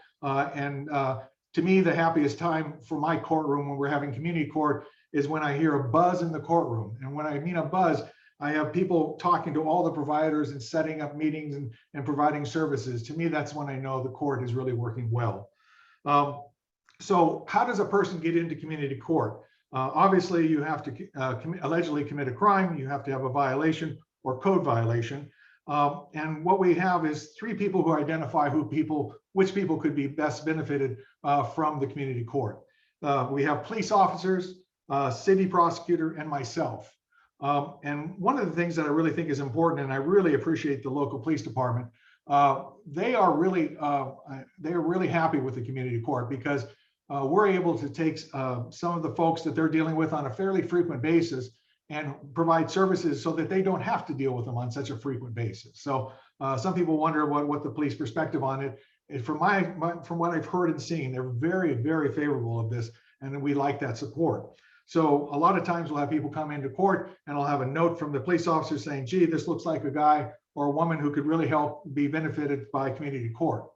To me, the happiest time for my courtroom when we're having community court is when I hear a buzz in the courtroom. And when I mean a buzz, I have people talking to all the providers and setting up meetings and providing services. To me, that's when I know the court is really working well. So how does a person get into community court? Obviously, you have to allegedly commit a crime. You have to have a violation or code violation. And what we have is 3 people who identify which people could be best benefited from the community court. We have police officers, city prosecutor, and myself. And one of the things that I really think is important, and I really appreciate the local police department, they are really happy with the community court because we're able to take some of the folks that they're dealing with on a fairly frequent basis and provide services so that they don't have to deal with them on such a frequent basis. So some people wonder what the police perspective on it. And from what I've heard and seen, they're very, very favorable of this, and we like that support. So a lot of times we'll have people come into court and I'll have a note from the police officer saying, gee, this looks like a guy or a woman who could really help be benefited by community court.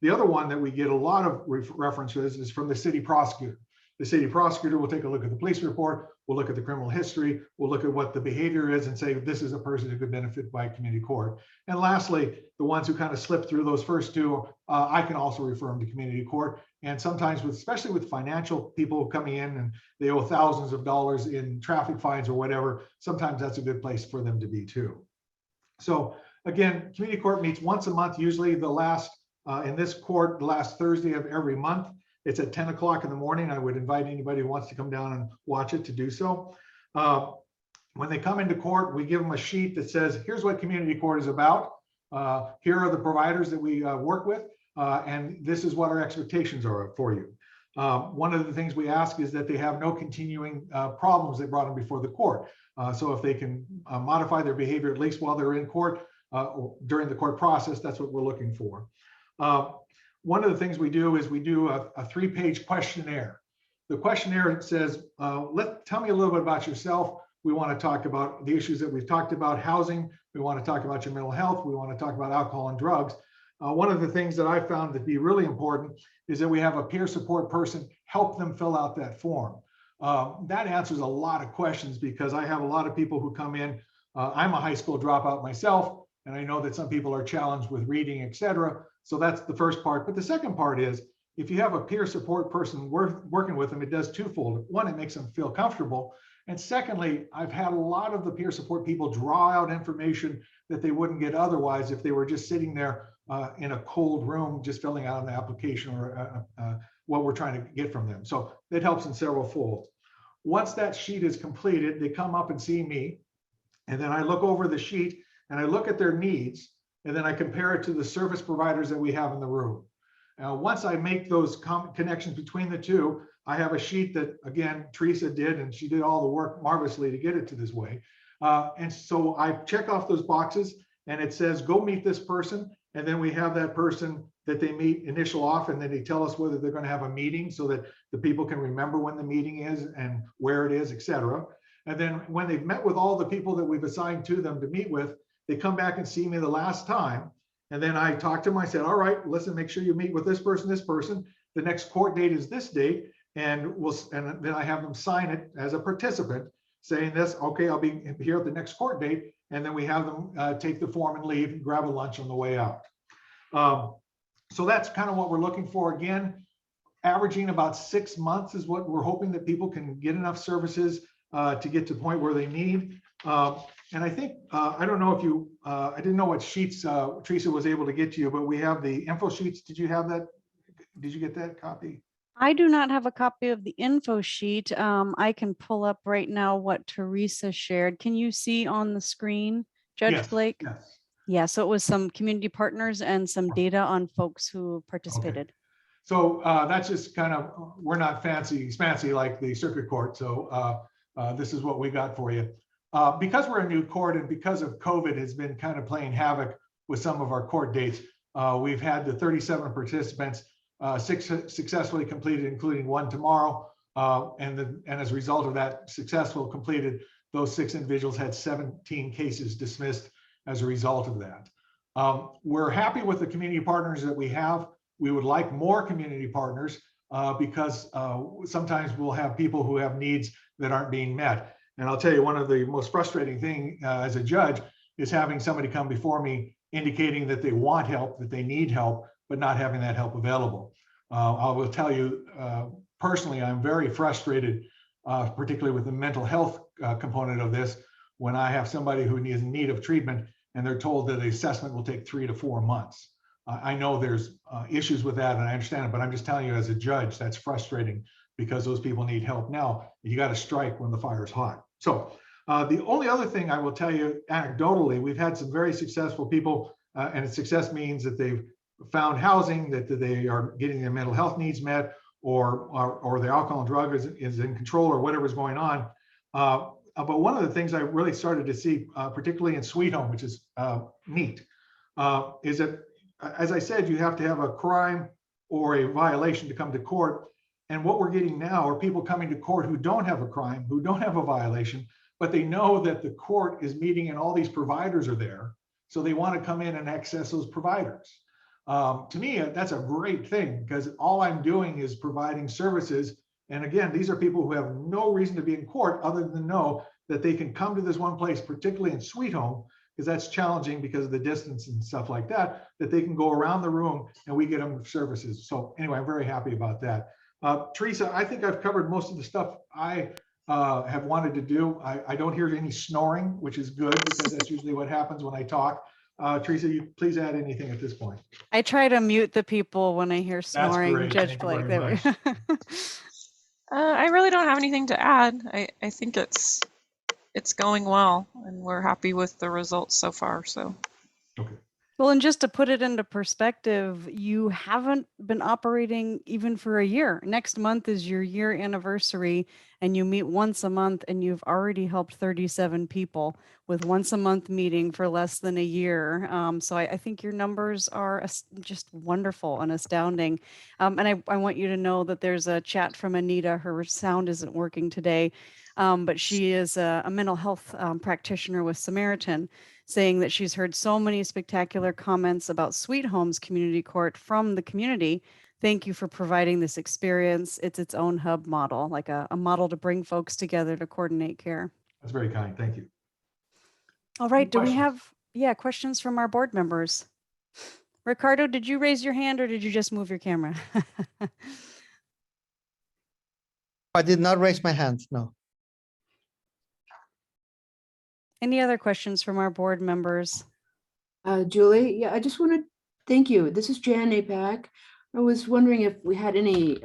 The other one that we get a lot of references is from the city prosecutor. The city prosecutor will take a look at the police report, we'll look at the criminal history, we'll look at what the behavior is and say, this is a person who could benefit by community court. And lastly, the ones who kind of slip through those first 2, I can also refer them to community court. And sometimes, especially with financial people coming in and they owe thousands of dollars in traffic fines or whatever, sometimes that's a good place for them to be too. So again, community court meets once a month, usually in this court, the last Thursday of every month. It's at 10 o'clock in the morning. I would invite anybody who wants to come down and watch it to do so. When they come into court, we give them a sheet that says, here's what community court is about. Here are the providers that we work with, and this is what our expectations are for you. One of the things we ask is that they have no continuing problems that brought them before the court. So if they can modify their behavior, at least while they're in court, or during the court process, that's what we're looking for. One of the things we do is we do a 3-page questionnaire. The questionnaire says, tell me a little bit about yourself. We want to talk about the issues that we've talked about, housing. We want to talk about your mental health. We want to talk about alcohol and drugs. One of the things that I found to be really important is that we have a peer support person help them fill out that form. That answers a lot of questions because I have a lot of people who come in. I'm a high school dropout myself, and I know that some people are challenged with reading, et cetera. So that's the first part. But the second part is, if you have a peer support person working with them, it does twofold. One, it makes them feel comfortable. And secondly, I've had a lot of the peer support people draw out information that they wouldn't get otherwise if they were just sitting there in a cold room, just filling out an application or what we're trying to get from them. So it helps in several folds. Once that sheet is completed, they come up and see me. And then I look over the sheet and I look at their needs. And then I compare it to the service providers that we have in the room. Once I make those connections between the two, I have a sheet that, again, Teresa did, and she did all the work marvelously to get it to this way. And so I check off those boxes, and it says, go meet this person. And then we have that person that they meet initial off, and then they tell us whether they're going to have a meeting so that the people can remember when the meeting is and where it is, et cetera. And then when they've met with all the people that we've assigned to them to meet with, they come back and see me the last time. And then I talk to them. I said, all right, listen, make sure you meet with this person. The next court date is this date. And then I have them sign it as a participant saying this, okay, I'll be here at the next court date. And then we have them take the form and leave and grab a lunch on the way out. So that's kind of what we're looking for. Again, averaging about 6 months is what we're hoping, that people can get enough services to get to the point where they need. And I think, I don't know if you, I didn't know what sheets Teresa was able to get to you, but we have the info sheets. Did you have that? Did you get that copy? I do not have a copy of the info sheet. I can pull up right now what Teresa shared. Can you see on the screen, Judge Yes, Blake? yes. Yeah, so it was some community partners and some data on folks who participated. So that's just kind of, we're not fancy like the circuit court. So this is what we got for you. Because we're a new court and because of COVID has been kind of playing havoc with some of our court dates, we've had the 37 participants, 6 successfully completed, including 1 tomorrow. And as a result of that successful completed, those 6 individuals had 17 cases dismissed as a result of that. We're happy with the community partners that we have. We would like more community partners because sometimes we'll have people who have needs that aren't being met. And I'll tell you, one of the most frustrating thing as a judge is having somebody come before me indicating that they want help, that they need help, but not having that help available. I will tell you personally, I'm very frustrated, particularly with the mental health component of this, when I have somebody who is in need of treatment and they're told that the assessment will take 3 to 4 months. I know there's issues with that and I understand it, but I'm just telling you as a judge, that's frustrating because those people need help now. You got to strike when the fire is hot. So the only other thing I will tell you anecdotally, we've had some very successful people and success means that they've found housing, that they are getting their mental health needs met, or their alcohol and drug is in control or whatever's going on. But one of the things I really started to see, particularly in Sweet Home, which is neat, is that, as I said, you have to have a crime or a violation to come to court. And what we're getting now are people coming to court who don't have a crime, who don't have a violation, but they know that the court is meeting and all these providers are there. So they want to come in and access those providers. To me, that's a great thing because all I'm doing is providing services. And again, these are people who have no reason to be in court other than know that they can come to this one place, particularly in Sweet Home, because that's challenging because of the distance and stuff like that, that they can go around the room and we get them services. So anyway, I'm very happy about that. Teresa, I think I've covered most of the stuff I have wanted to do. I don't hear any snoring, which is good because that's usually what happens when I talk. Teresa, you please add anything at this point. I try to mute the people when I hear snoring, great. Judge Thank you Blake. very There we I really don't have anything to add. I think it's going well and we're happy with the results so far. So. Okay. Well, and just to put it into perspective, you haven't been operating even for a year. Next month is your year anniversary, and you meet once a month, and you've already helped 37 people with once a month meeting for less than a year. So I think your numbers are just wonderful and astounding. And I want you to know that there's a chat from Anita. Her sound isn't working today, but she is a mental health practitioner with Samaritan, saying that she's heard so many spectacular comments about Sweet Home's community court from the community. Thank you for providing this experience. It's its own hub model, like a model to bring folks together to coordinate care. That's very kind. Thank you. All right. Do we have, questions from our board members? Ricardo, did you raise your hand or did you just move your camera? I did not raise my hand, no. Any other questions from our board members? Julie, yeah, I just want to thank you. This is Jan APAC. I was wondering if we had any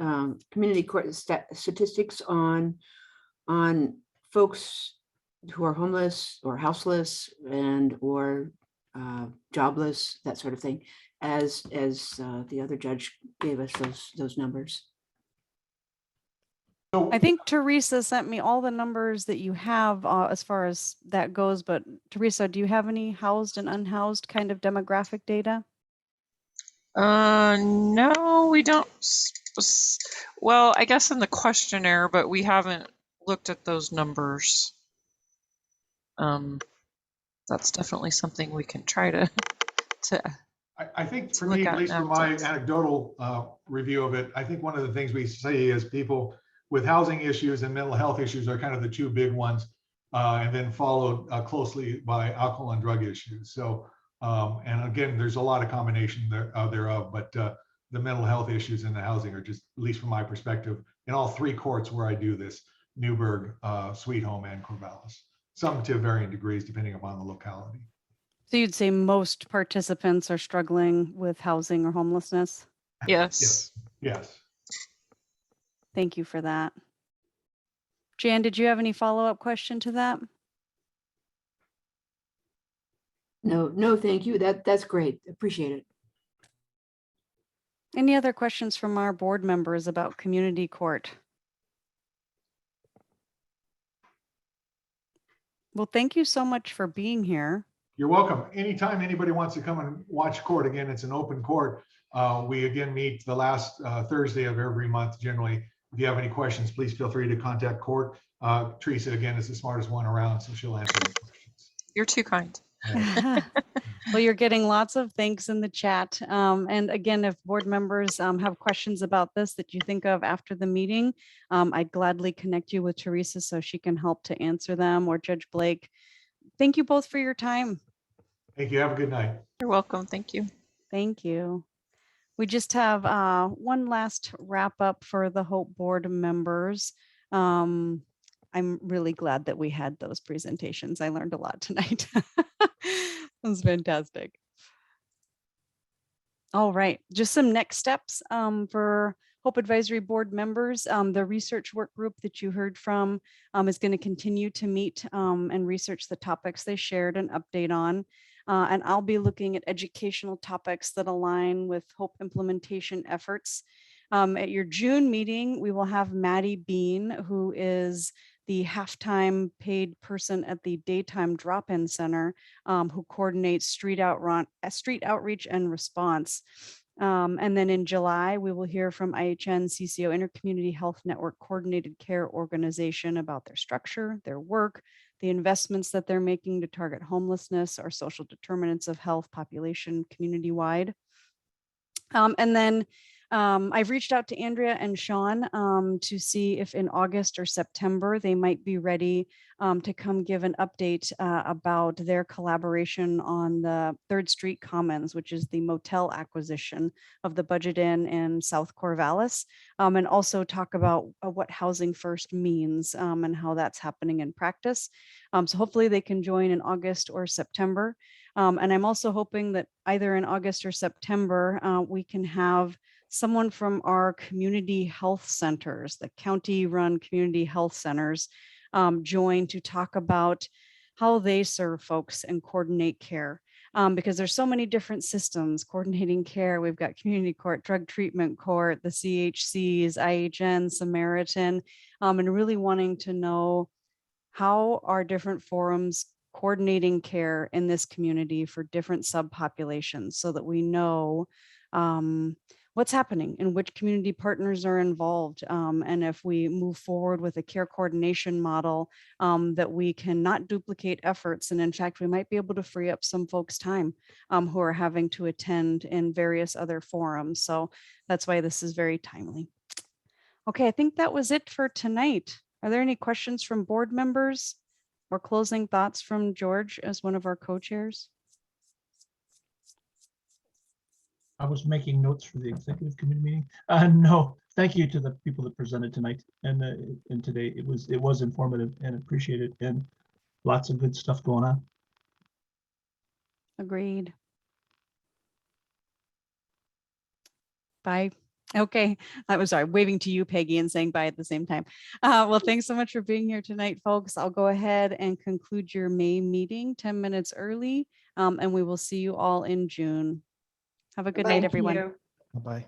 community court statistics on folks who are homeless or houseless and or jobless, that sort of thing, as the other judge gave us those numbers. I think Teresa sent me all the numbers that you have as far as that goes, but Teresa, do you have any housed and unhoused kind of demographic data? No, we don't. Well, I guess in the questionnaire, but we haven't looked at those numbers. That's definitely something we can try to I think for me, at least from my anecdotal review of it, I think one of the things we see is people with housing issues and mental health issues are kind of the 2 big ones, and then followed closely by alcohol and drug issues. So, and again, there's a lot of combination thereof, but the mental health issues and the housing are just, at least from my perspective, in all 3 courts where I do this, Newburgh, Sweet Home, and Corvallis. Some to varying degrees depending upon the locality. So you'd say most participants are struggling with housing or homelessness? Yes. Yes. Thank you for that. Jan, did you have any follow-up question to that? No, thank you. That's great. Appreciate it. Any other questions from our board members about community court? Well, thank you so much for being here. You're welcome. Anytime anybody wants to come and watch court, again, it's an open court. We again meet the last Thursday of every month generally. If you have any questions, please feel free to contact court. Teresa, again, is the smartest one around, so she'll answer those questions. You're too kind. Well, you're getting lots of thanks in the chat. And again, if board members have questions about this that you think of after the meeting, I'd gladly connect you with Teresa so she can help to answer them, or Judge Blake. Thank you both for your time. Thank you. Have a good night. You're welcome. Thank you. Thank you. We just have one last wrap up for the Hope board members. I'm really glad that we had those presentations. I learned a lot tonight. It was fantastic. All right, just some next steps for Hope Advisory Board members. The research work group that you heard from is going to continue to meet and research the topics they shared and update on. And I'll be looking at educational topics that align with Hope implementation efforts. At your June meeting, we will have Maddie Bean, who is the halftime paid person at the daytime drop-in center, who coordinates street outreach and response. And then in July, we will hear from IHN CCO Intercommunity Health Network Coordinated Care Organization about their structure, their work, the investments that they're making to target homelessness or social determinants of health population community-wide. And then I've reached out to Andrea and Sean to see if in August or September they might be ready to come give an update about their collaboration on the 3rd Street Commons, which is the motel acquisition of the Budget Inn in South Corvallis, and also talk about what Housing First means and how that's happening in practice. So hopefully they can join in August or September. And I'm also hoping that either in August or September, we can have someone from our community health centers, the county-run community health centers, join to talk about how they serve folks and coordinate care. Because there's so many different systems coordinating care. We've got community court, drug treatment court, the CHCs, IHN, Samaritan, and really wanting to know how are different forums coordinating care in this community for different subpopulations so that we know what's happening and which community partners are involved. And if we move forward with a care coordination model, that we can not duplicate efforts. And in fact, we might be able to free up some folks' time who are having to attend in various other forums. So that's why this is very timely. Okay, I think that was it for tonight. Are there any questions from board members or closing thoughts from George as one of our co-chairs? I was making notes for the executive committee meeting. No, thank you to the people that presented tonight and today. It was informative and appreciated, and lots of good stuff going on. Agreed. Bye. Okay, I was sorry, waving to you, Peggy, and saying bye at the same time. Well, thanks so much for being here tonight, folks. I'll go ahead and conclude your May meeting 10 minutes early, and we will see you all in June. Have a good night, everyone. Bye-bye.